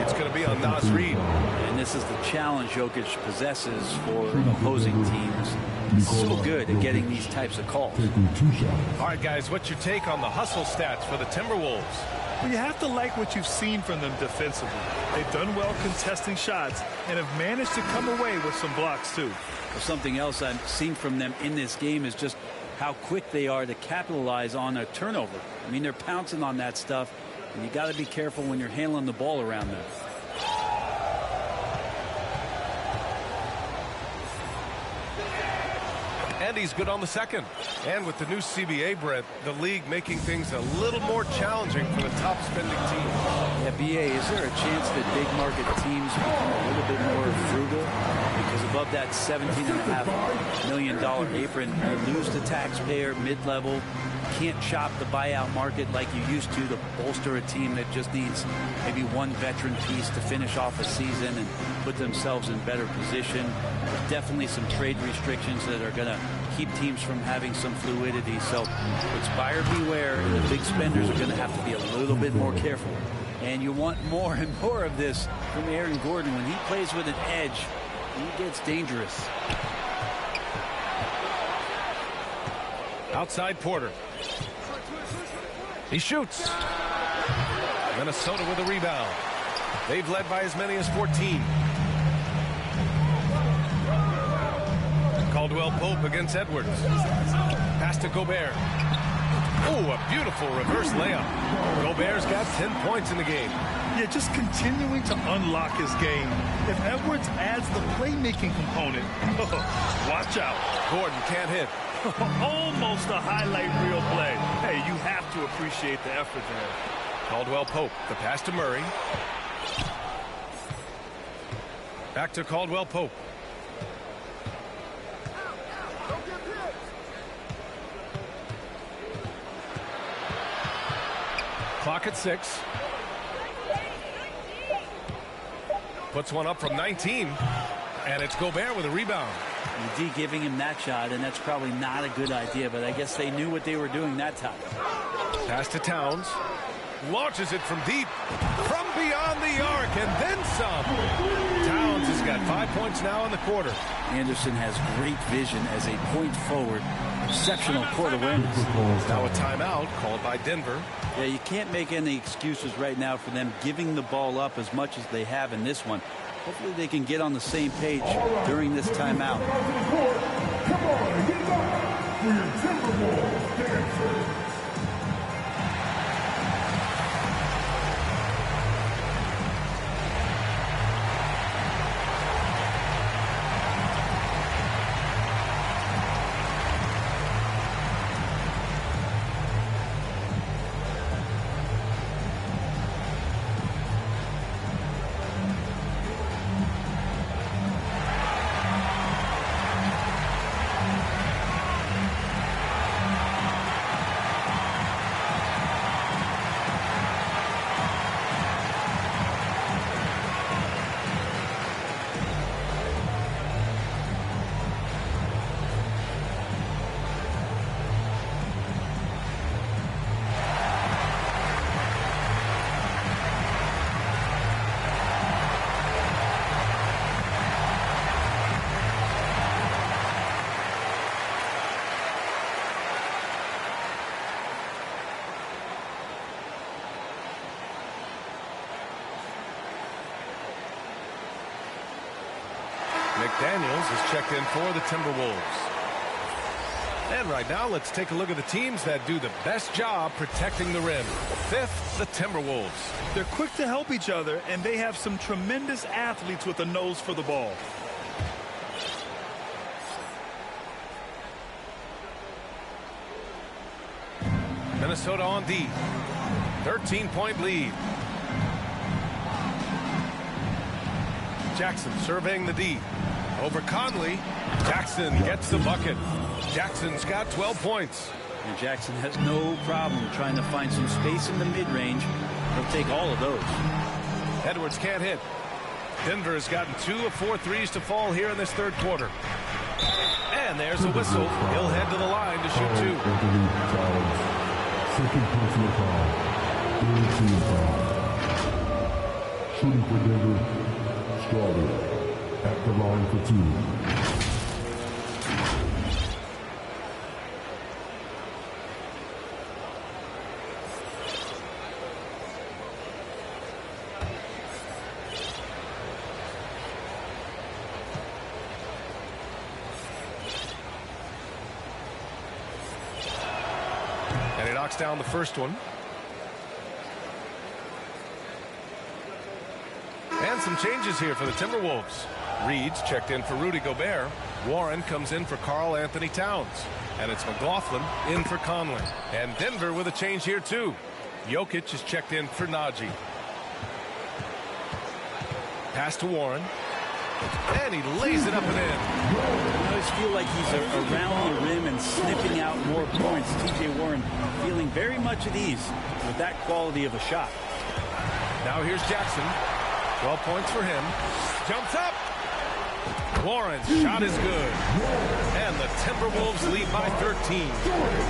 It's going to be on Nas Reed. And this is the challenge Jokic possesses for opposing teams. He's so good at getting these types of calls. All right, guys, what's your take on the hustle stats for the Timberwolves? Well, you have to like what you've seen from them defensively. They've done well contesting shots and have managed to come away with some blocks, too. Well, something else I've seen from them in this game is just how quick they are to capitalize on a turnover. I mean, they're pouncing on that stuff, and you got to be careful when you're handling the ball around them. And he's good on the second. And with the new CBA, Brent, the league making things a little more challenging for the top spending teams. Yeah, BA, is there a chance that big market teams become a little bit more frugal? Because above that $17.5 million apron, you lose the taxpayer mid-level. Can't shop the buyout market like you used to bolster a team that just needs maybe one veteran piece to finish off a season and put themselves in better position. There's definitely some trade restrictions that are going to keep teams from having some fluidity. So it's buyer beware, and the big spenders are going to have to be a little bit more careful. And you want more and more of this from Aaron Gordon. When he plays with an edge, he gets dangerous. Outside Porter. He shoots. Minnesota with a rebound. They've led by as many as 14. Caldwell Pope against Edwards. Pass to Gobert. Oh, a beautiful reverse layup. Gobert's got 10 points in the game. Yeah, just continuing to unlock his game. If Edwards adds the playmaking component, watch out. Gordon can't hit. Almost a highlight reel play. Hey, you have to appreciate the effort there. Caldwell Pope, the pass to Murray. Back to Caldwell Pope. Clock at 6. Puts one up from 19. And it's Gobert with a rebound. The D giving him that shot, and that's probably not a good idea, but I guess they knew what they were doing that time. Pass to Towns. Launches it from deep. From beyond the arc, and then some. Towns has got 5 points now in the quarter. Anderson has great vision as a point forward. Exceptional court awareness. Now a timeout called by Denver. Yeah, you can't make any excuses right now for them giving the ball up as much as they have in this one. Hopefully they can get on the same page during this timeout. Come on, get back for your Timberwolves dancer. McDaniels is checked in for the Timberwolves. And right now, let's take a look at the teams that do the best job protecting the rim. Fifth, the Timberwolves. They're quick to help each other, and they have some tremendous athletes with a nose for the ball. Minnesota on D. 13-point lead. Jackson surveying the D. Over Conley. Jackson gets the bucket. Jackson's got 12 points. And Jackson has no problem trying to find some space in the mid-range. He'll take all of those. Edwards can't hit. Denver has gotten 2 of 4 threes to fall here in this third quarter. And there's a whistle. He'll head to the line to shoot 2. Second personal foul. Third team foul. Shooting for Denver, Strawberry. At the line for 2. And he knocks down the first one. And some changes here for the Timberwolves. Reed's checked in for Rudy Gobert. Warren comes in for Karl Anthony Towns. And it's McLaughlin in for Conley. And Denver with a change here too. Jokic is checked in for Najee. Pass to Warren. And he lays it up and in. I always feel like he's around the rim and sniffing out more points. T.J. Warren feeling very much at ease with that quality of a shot. Now here's Jackson. 12 points for him. Jumps up. Warren's shot is good. And the Timberwolves lead by 13.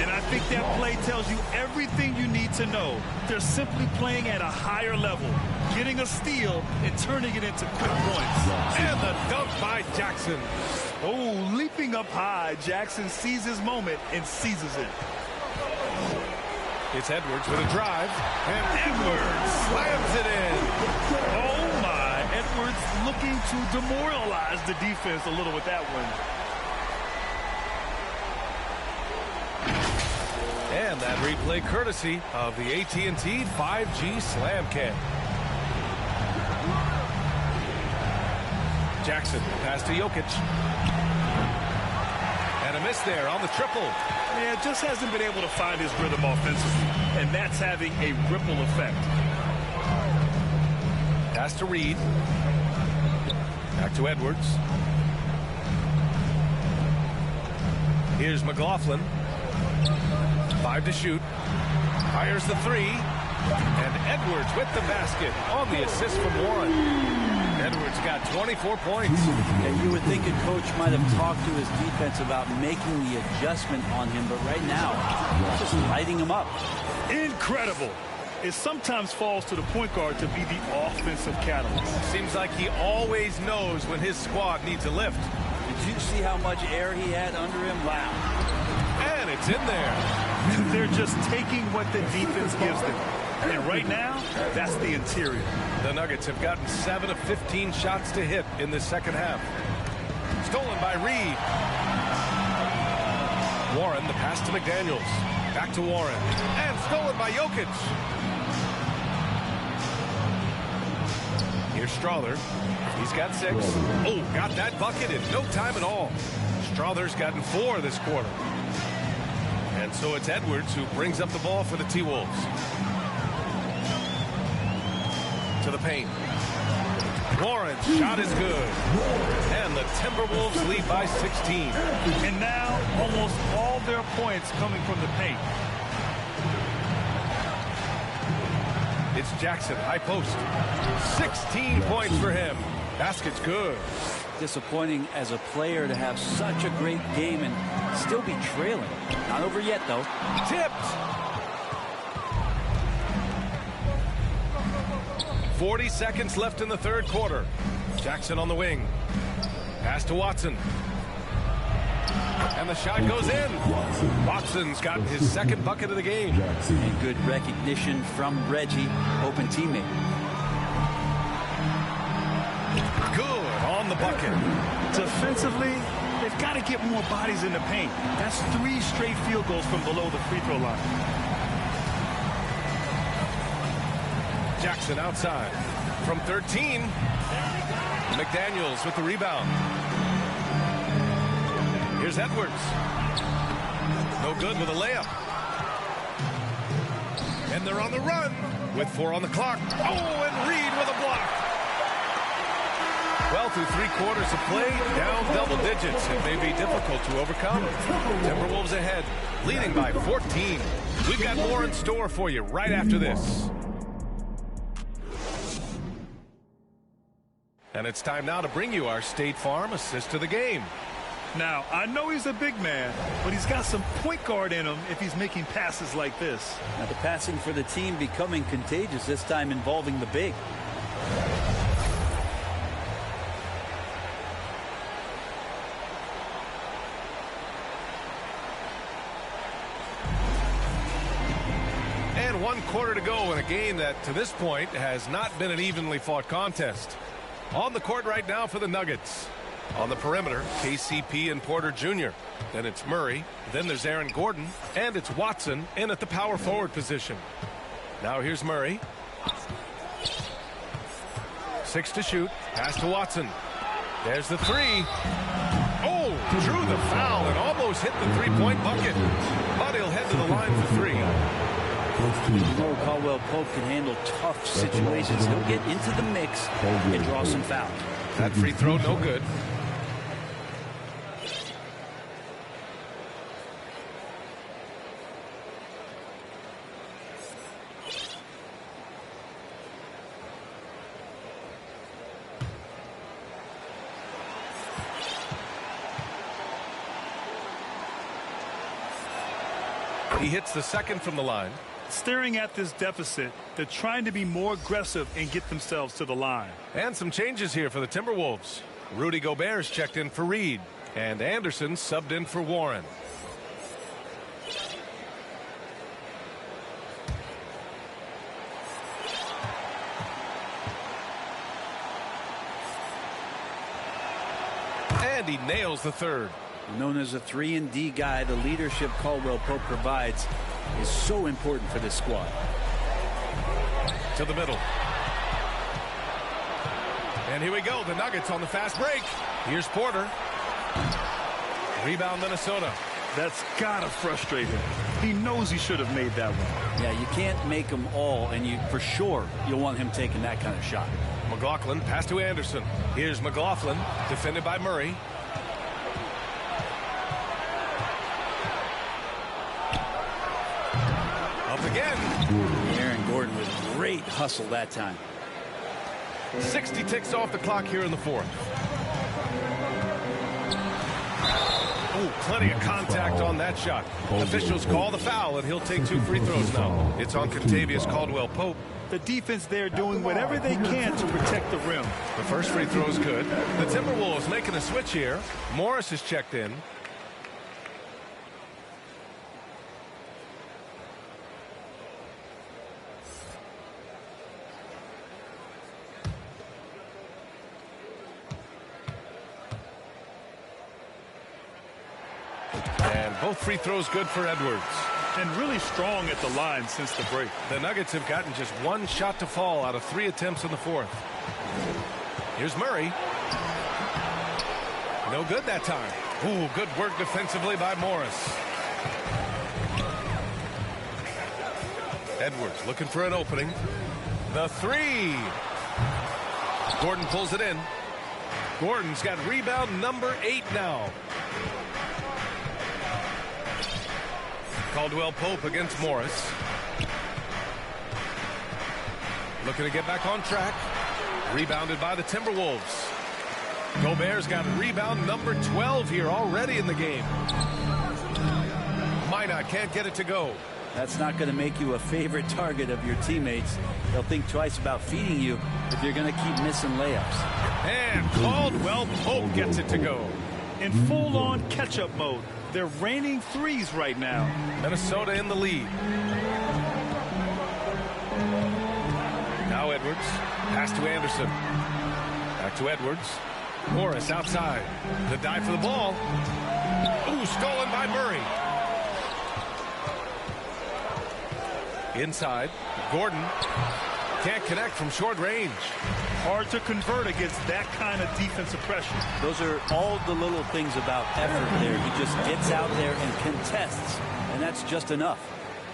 And I think that play tells you everything you need to know. They're simply playing at a higher level, getting a steal and turning it into quick points. And the dunk by Jackson. Oh, leaping up high, Jackson sees his moment and seizes it. It's Edwards with a drive. And Edwards slams it in. Oh, my. Edwards looking to demoralize the defense a little with that one. And that replay courtesy of the AT&T 5G Slam Cam. Jackson pass to Jokic. And a miss there on the triple. Yeah, just hasn't been able to find his rhythm offensively, and that's having a ripple effect. Pass to Reed. Back to Edwards. Here's McLaughlin. 5 to shoot. Fires the 3. And Edwards with the basket on the assist from Warren. Edwards got 24 points. And you would think a coach might have talked to his defense about making the adjustment on him, but right now, just lighting him up. Incredible. It sometimes falls to the point guard to be the offensive catalyst. Seems like he always knows when his squad needs a lift. Did you see how much air he had under him? Wow. And it's in there. They're just taking what the defense gives them. And right now, that's the interior. The Nuggets have gotten 7 of 15 shots to hit in the second half. Stolen by Reed. Warren, the pass to McDaniels. Back to Warren. And stolen by Jokic. Here's Strawther. He's got 6. Oh, got that bucket in no time at all. Strawther's gotten 4 this quarter. And so it's Edwards who brings up the ball for the T-Wolves. To the paint. Warren's shot is good. And the Timberwolves lead by 16. And now almost all their points coming from the paint. It's Jackson, high post. 16 points for him. Basket's good. Disappointing as a player to have such a great game and still be trailing. Not over yet, though. Tipped. 40 seconds left in the third quarter. Jackson on the wing. Pass to Watson. And the shot goes in. Watson's got his second bucket of the game. And good recognition from Reggie, open teammate. Good on the bucket. Defensively, they've got to get more bodies in the paint. That's 3 straight field goals from below the free throw line. Jackson outside. From 13. McDaniels with the rebound. Here's Edwards. No good with a layup. And they're on the run with 4 on the clock. Oh, and Reed with a block. Well, through 3 quarters of play, down double digits. It may be difficult to overcome. Timberwolves ahead, leading by 14. We've got more in store for you right after this. And it's time now to bring you our State Farm assist of the game. Now, I know he's a big man, but he's got some point guard in him if he's making passes like this. Now the passing for the team becoming contagious, this time involving the big. And 1 quarter to go in a game that, to this point, has not been an evenly fought contest. On the court right now for the Nuggets. On the perimeter, KCP and Porter Jr. Then it's Murray. Then there's Aaron Gordon. And it's Watson in at the power forward position. Now here's Murray. 6 to shoot. Pass to Watson. There's the 3. Oh, drew the foul and almost hit the three-point bucket. But he'll head to the line for 3. You know Caldwell Pope can handle tough situations. He'll get into the mix and draw some fouls. That free throw no good. He hits the second from the line. Staring at this deficit, they're trying to be more aggressive and get themselves to the line. And some changes here for the Timberwolves. Rudy Gobert's checked in for Reed. And Anderson subbed in for Warren. And he nails the third. Known as a 3-and-D guy, the leadership Caldwell Pope provides is so important for this squad. To the middle. And here we go. The Nuggets on the fast break. Here's Porter. Rebound Minnesota. That's gotta frustrate him. He knows he should have made that one. Yeah, you can't make them all, and you for sure you'll want him taking that kind of shot. McLaughlin pass to Anderson. Here's McLaughlin, defended by Murray. Up again. Aaron Gordon with great hustle that time. 60 ticks off the clock here in the fourth. Oh, plenty of contact on that shot. Officials call the foul, and he'll take 2 free throws now. It's on Contavious Caldwell Pope. The defense there doing whatever they can to protect the rim. The first free throw is good. The Timberwolves making a switch here. Morris is checked in. And both free throws good for Edwards. And really strong at the line since the break. The Nuggets have gotten just 1 shot to fall out of 3 attempts in the fourth. Here's Murray. No good that time. Ooh, good work defensively by Morris. Edwards looking for an opening. The 3. Gordon pulls it in. Gordon's got rebound number 8 now. Caldwell Pope against Morris. Looking to get back on track. Rebounded by the Timberwolves. Gobert's got rebound number 12 here already in the game. Minot can't get it to go. That's not going to make you a favorite target of your teammates. They'll think twice about feeding you if you're going to keep missing layups. And Caldwell Pope gets it to go. In full-on catch-up mode. They're raining threes right now. Minnesota in the lead. Now Edwards. Pass to Anderson. Back to Edwards. Morris outside. The dive for the ball. Ooh, stolen by Murray. Inside. Gordon can't connect from short range. Hard to convert against that kind of defensive pressure. Those are all the little things about effort there. He just gets out there and contests, and that's just enough.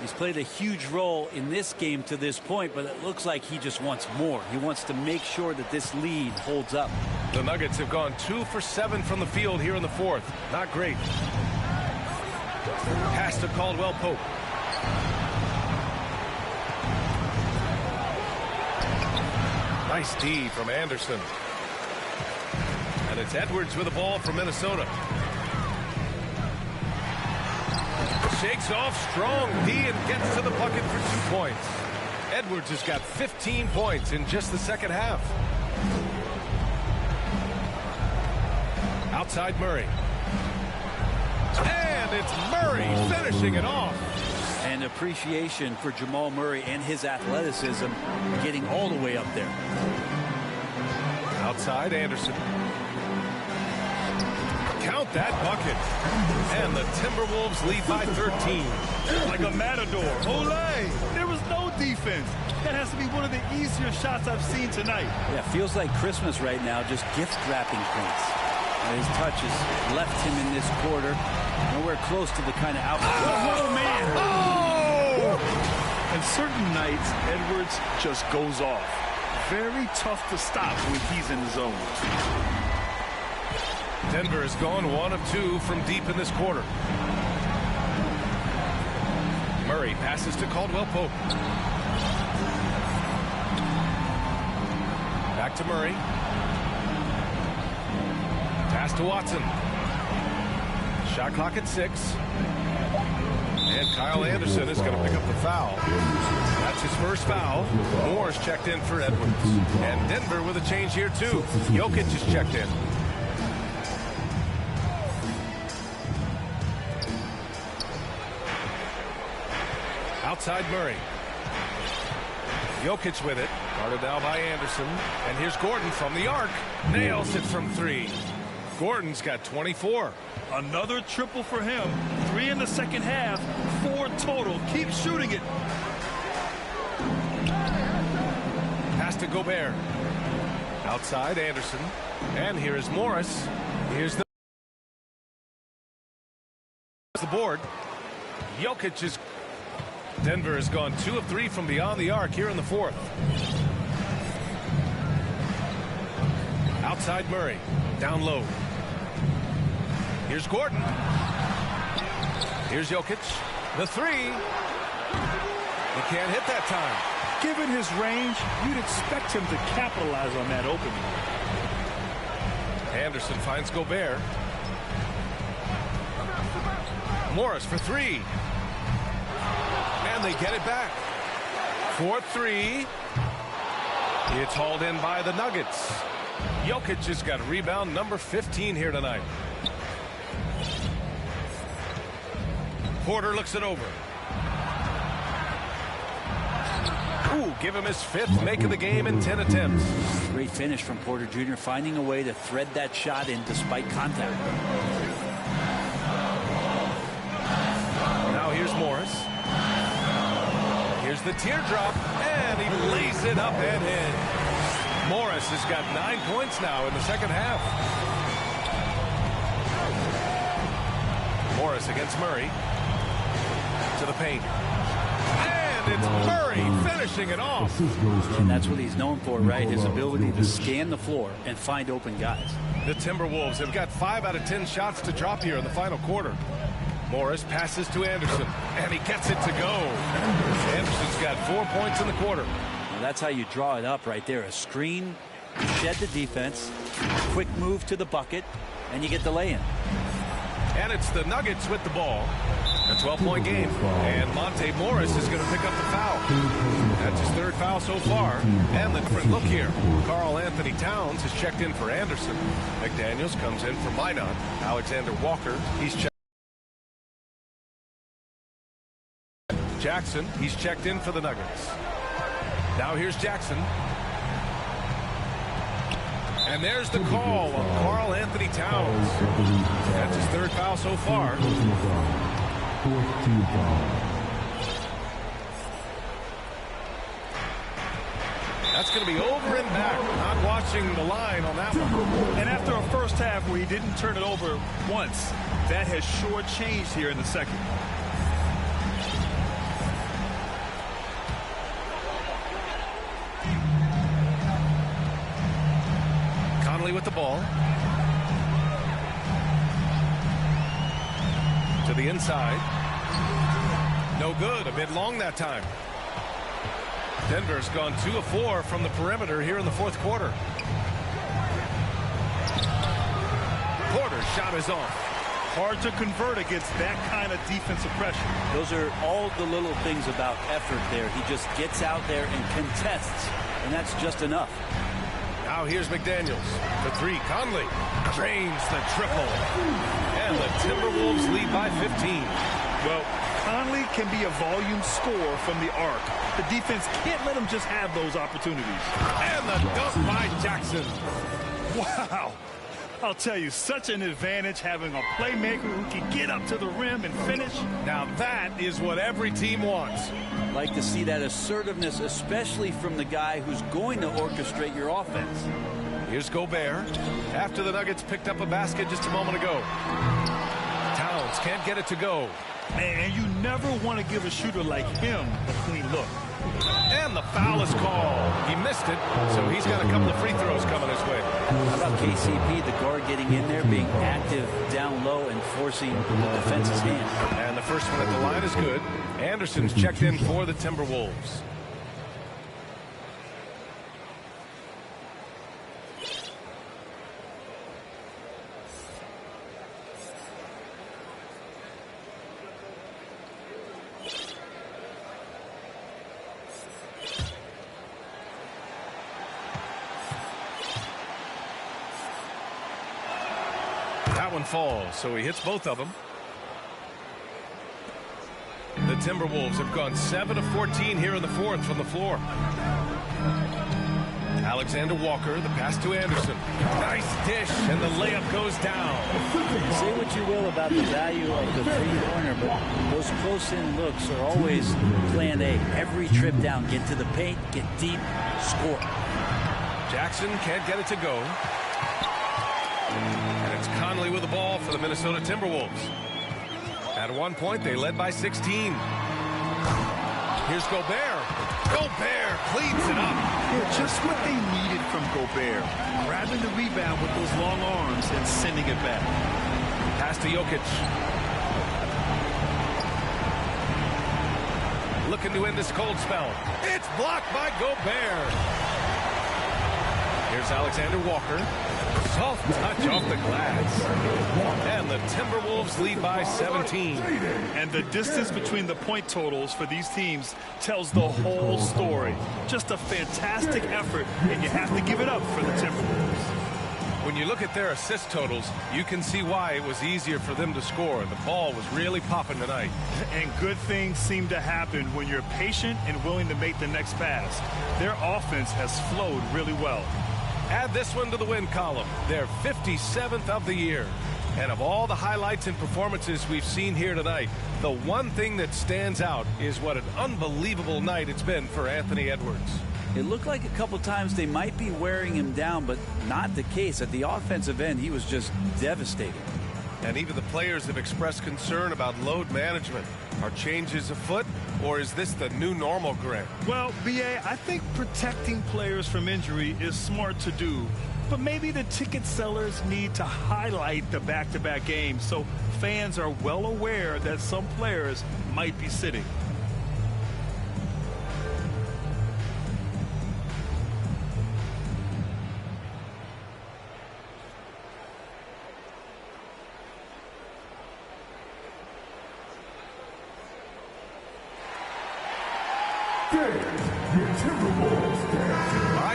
He's played a huge role in this game to this point, but it looks like he just wants more. He wants to make sure that this lead holds up. The Nuggets have gone 2 for 7 from the field here in the fourth. Not great. Pass to Caldwell Pope. Nice D from Anderson. And it's Edwards with the ball from Minnesota. shakes off strong D and gets to the bucket for 2 points. Edwards has got 15 points in just the second half. Outside Murray. And it's Murray finishing it off. And appreciation for Jamal Murray and his athleticism getting all the way up there. Outside Anderson. Count that bucket. And the Timberwolves lead by 13. Like a matador. Olay! There was no defense. That has to be one of the easier shots I've seen tonight. Yeah, feels like Christmas right now, just gift wrapping points. And his touch has left him in this quarter nowhere close to the kind of output. Oh, man! Oh! And certain nights, Edwards just goes off. Very tough to stop when he's in the zone. Denver has gone 1 of 2 from deep in this quarter. Murray passes to Caldwell Pope. Back to Murray. Pass to Watson. Shot clock at 6. And Kyle Anderson is going to pick up the foul. That's his first foul. Moore's checked in for Edwards. And Denver with a change here too. Jokic is checked in. Outside Murray. Jokic with it. Guarded now by Anderson. And here's Gordon from the arc. Nails it from 3. Gordon's got 24. Another triple for him. 3 in the second half. 4 total. Keep shooting it. Pass to Gobert. Outside Anderson. And here is Morris. Here's the board. Jokic is... Denver has gone 2 of 3 from beyond the arc here in the 4th. Outside Murray. Down low. Here's Gordon. Here's Jokic. The 3. He can't hit that time. Given his range, you'd expect him to capitalize on that opening. Anderson finds Gobert. Morris for 3. And they get it back. 4-3. It's hauled in by the Nuggets. Jokic has got rebound number 15 here tonight. Porter looks it over. Ooh, give him his 5th make of the game in 10 attempts. Great finish from Porter Jr., finding a way to thread that shot in despite contact. Now here's Morris. Here's the teardrop, and he lays it up and in. Morris has got 9 points now in the second half. Morris against Murray. To the paint. And it's Murray finishing it off. And that's what he's known for, right? His ability to scan the floor and find open guys. The Timberwolves have got 5 out of 10 shots to drop here in the final quarter. Morris passes to Anderson, and he gets it to go. Anderson's got 4 points in the quarter. Well, that's how you draw it up right there. A screen, shed the defense, quick move to the bucket, and you get the lay-in. And it's the Nuggets with the ball. A 12-point game. And Monte Morris is going to pick up the foul. That's his 3rd foul so far. And the different look here. Karl Anthony Towns has checked in for Anderson. McDaniels comes in for Minot. Alexander Walker, he's checked. Jackson, he's checked in for the Nuggets. Now here's Jackson. And there's the call on Karl Anthony Towns. That's his 3rd foul so far. That's going to be over and back. Not watching the line on that one. And after a first half where he didn't turn it over once, that has sure changed here in the second. With the ball to the inside. No good. A bit long that time. Denver's gone 2 of 4 from the perimeter here in the 4th quarter. Porter's shot is off. hard to convert against that kind of defensive pressure. Those are all the little things about effort there. He just gets out there and contests, and that's just enough. Now here's McDaniels. The three, Conley drains the triple. And the Timberwolves lead by 15. Well, Conley can be a volume scorer from the arc. The defense can't let him just have those opportunities. And the dunk by Jackson. Wow. I'll tell you, such an advantage having a playmaker who can get up to the rim and finish. Now that is what every team wants. Like to see that assertiveness, especially from the guy who's going to orchestrate your offense. Here's Gobert. After the Nuggets picked up a basket just a moment ago. Towns can't get it to go. And you never want to give a shooter like him a clean look. And the foul is called. He missed it, so he's got a couple of free throws coming his way. How about KCP, the guard getting in there, being active down low and forcing the defense's hand. And the first one at the line is good. Anderson's checked in for the Timberwolves. That one falls, so he hits both of them. The Timberwolves have gone 7 of 14 here in the fourth from the floor. Alexander Walker, the pass to Anderson. Nice dish, and the layup goes down. Say what you will about the value of the three-pointer, but those close-in looks are always plan A. Every trip down, get to the paint, get deep, score. Jackson can't get it to go. And it's Conley with the ball for the Minnesota Timberwolves. At one point, they led by 16. Here's Gobert. Gobert cleans it up. Yeah, just what they needed from Gobert. Grabbing the rebound with those long arms and sending it back. Pass to Jokic. Looking to end this cold spell. It's blocked by Gobert. Here's Alexander Walker. Soft touch off the glass. And the Timberwolves lead by 17. And the distance between the point totals for these teams tells the whole story. Just a fantastic effort, and you have to give it up for the Timberwolves. When you look at their assist totals, you can see why it was easier for them to score. The ball was really popping tonight. And good things seem to happen when you're patient and willing to make the next pass. Their offense has flowed really well. Add this one to the win column. They're 57th of the year. And of all the highlights and performances we've seen here tonight, the one thing that stands out is what an unbelievable night it's been for Anthony Edwards. It looked like a couple times they might be wearing him down, but not the case. At the offensive end, he was just devastating. And even the players have expressed concern about load management. Are changes afoot, or is this the new normal, Grant? Well, B.A., I think protecting players from injury is smart to do. But maybe the ticket sellers need to highlight the back-to-back games so fans are well aware that some players might be sitting.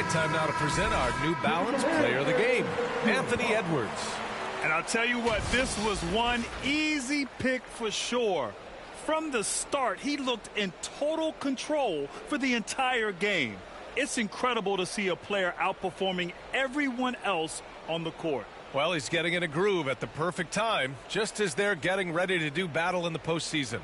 Time now to present our New Balance Player of the Game, Anthony Edwards. And I'll tell you what, this was one easy pick for sure. From the start, he looked in total control for the entire game. It's incredible to see a player outperforming everyone else on the court. Well, he's getting in a groove at the perfect time, just as they're getting ready to do battle in the postseason.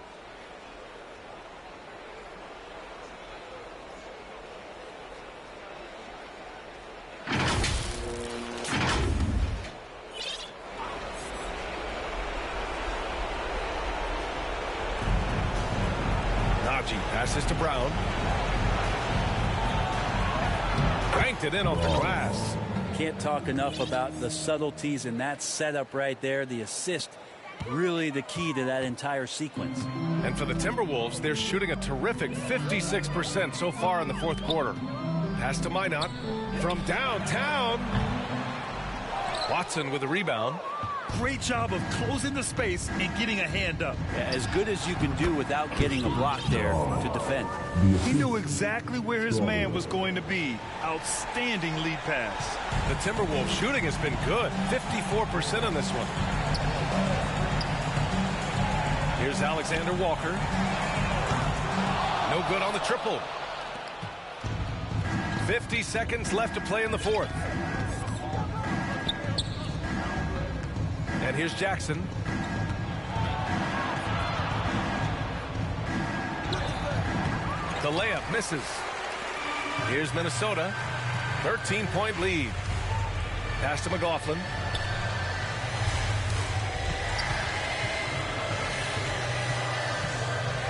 Passes to Brown. Banked it in off the glass. Can't talk enough about the subtleties in that setup right there. The assist, really the key to that entire sequence. And for the Timberwolves, they're shooting a terrific 56% so far in the fourth quarter. Pass to Minot from downtown. Watson with a rebound. Great job of closing the space and getting a hand up. Yeah, as good as you can do without getting a block there to defend. He knew exactly where his man was going to be. Outstanding lead pass. The Timberwolves shooting has been good. 54% on this one. Here's Alexander Walker. No good on the triple. 50 seconds left to play in the fourth. And here's Jackson. The layup misses. Here's Minnesota. 13-point lead. Pass to McLaughlin.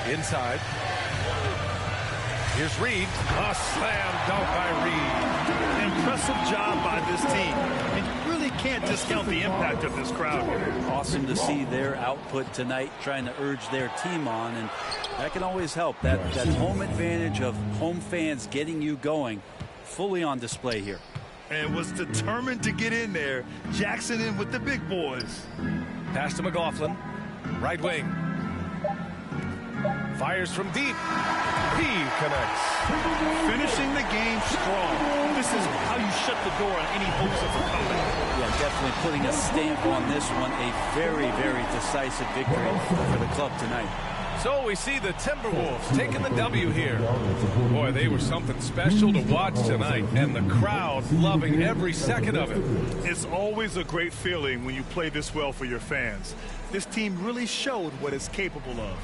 Inside. Here's Reed. A slam dunk by Reed. Impressive job by this team. And you really can't discount the impact of this crowd here. Awesome to see their output tonight, trying to urge their team on, and that can always help. That home advantage of home fans getting you going, fully on display here. And was determined to get in there. Jackson in with the big boys. Pass to McLaughlin. Right wing. Fires from deep. He connects. Finishing the game strong. This is how you shut the door on any hopes of a comeback. Yeah, definitely putting a stamp on this one. A very, very decisive victory for the club tonight. So we see the Timberwolves taking the W here. Boy, they were something special to watch tonight, and the crowd loving every second of it. It's always a great feeling when you play this well for your fans. This team really showed what it's capable of.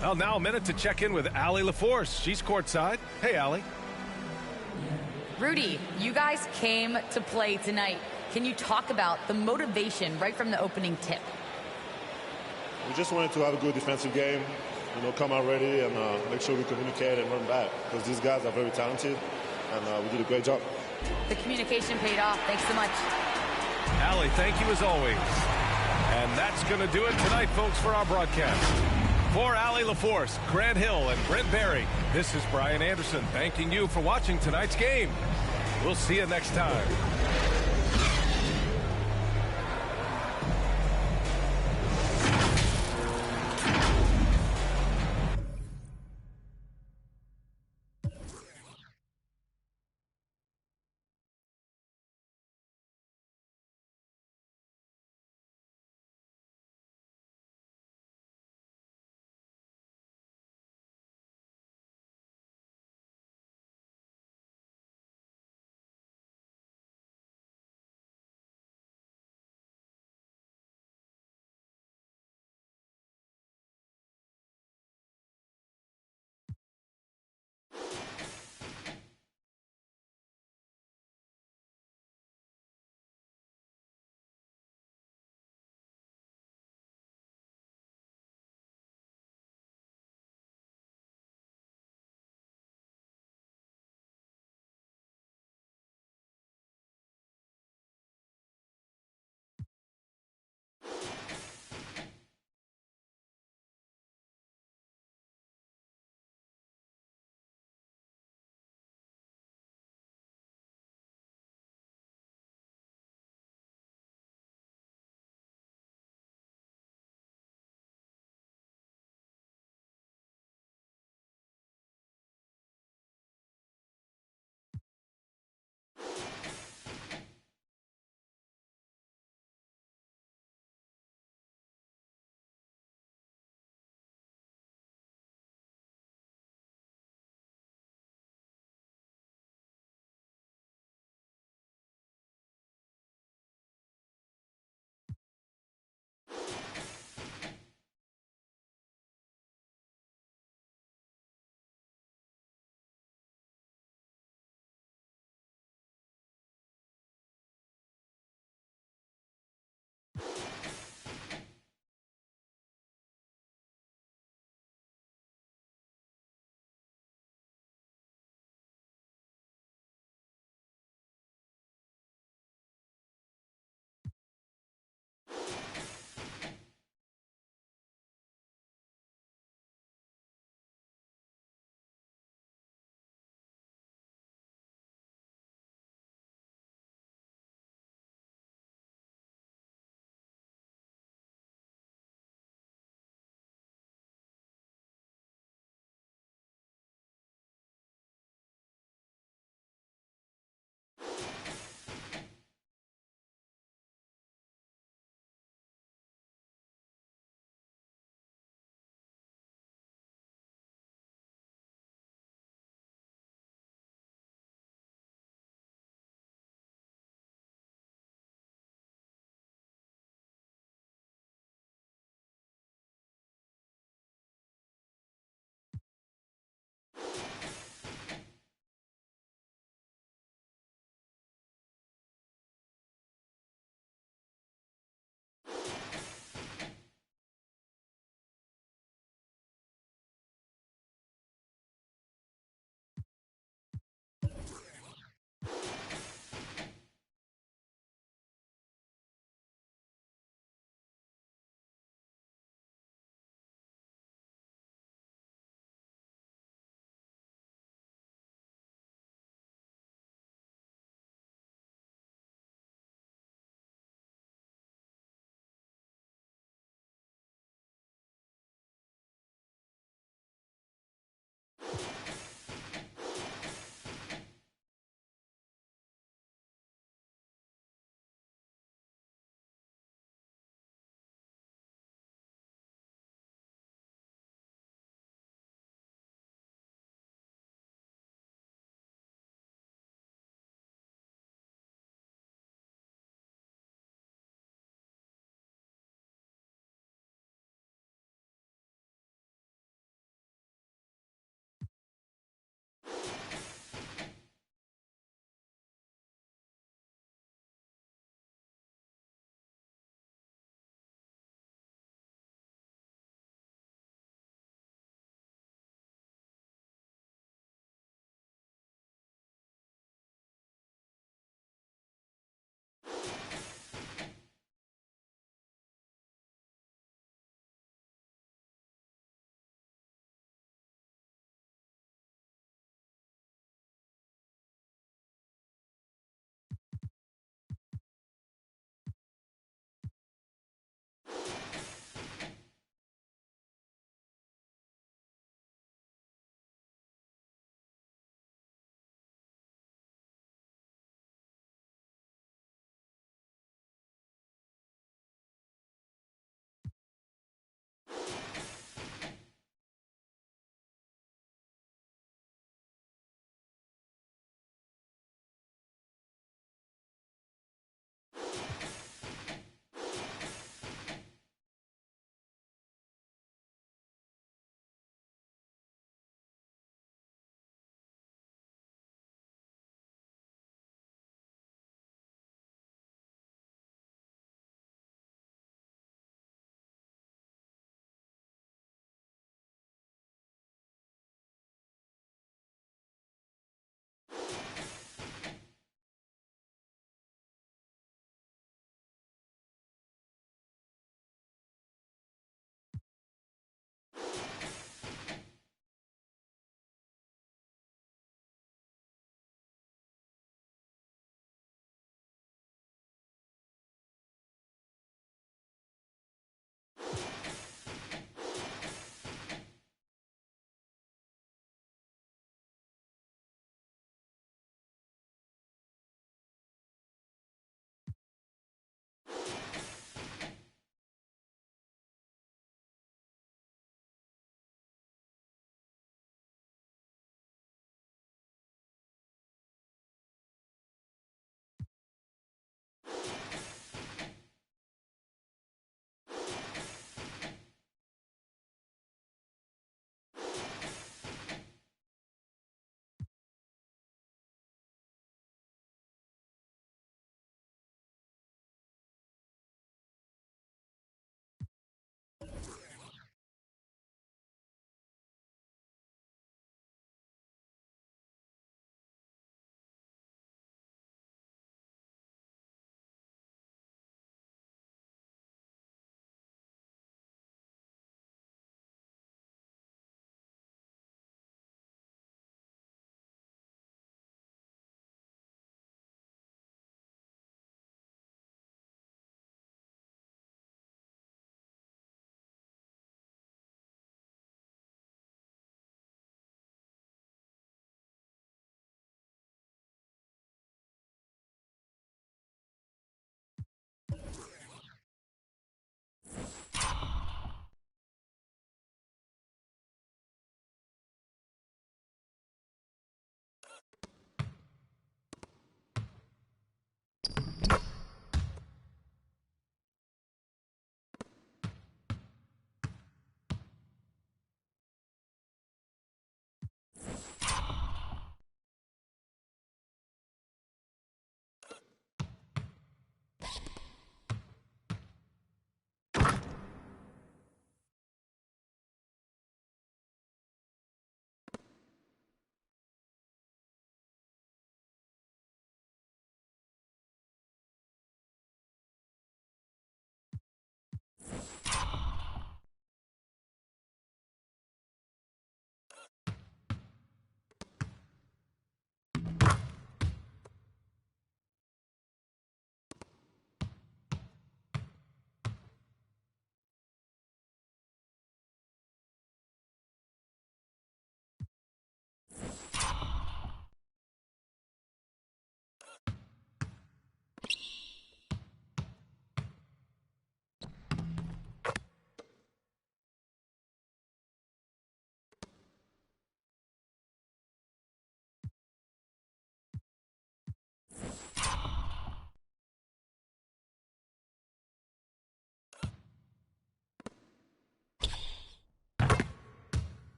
Well, now a minute to check in with Allie LaForce. She's courtside. Hey, Allie. Rudy, you guys came to play tonight. Can you talk about the motivation right from the opening tip? We just wanted to have a good defensive game, come out ready and make sure we communicate and run back, because these guys are very talented, and we did a great job. The communication paid off. Thanks so much. Allie, thank you as always. And that's going to do it tonight, folks, for our broadcast. For Allie LaForce, Grant Hill, and Brent Barry, this is Brian Anderson thanking you for watching tonight's game. We'll see you next time.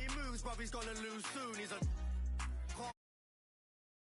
He moves, but he's gonna lose soon. He's a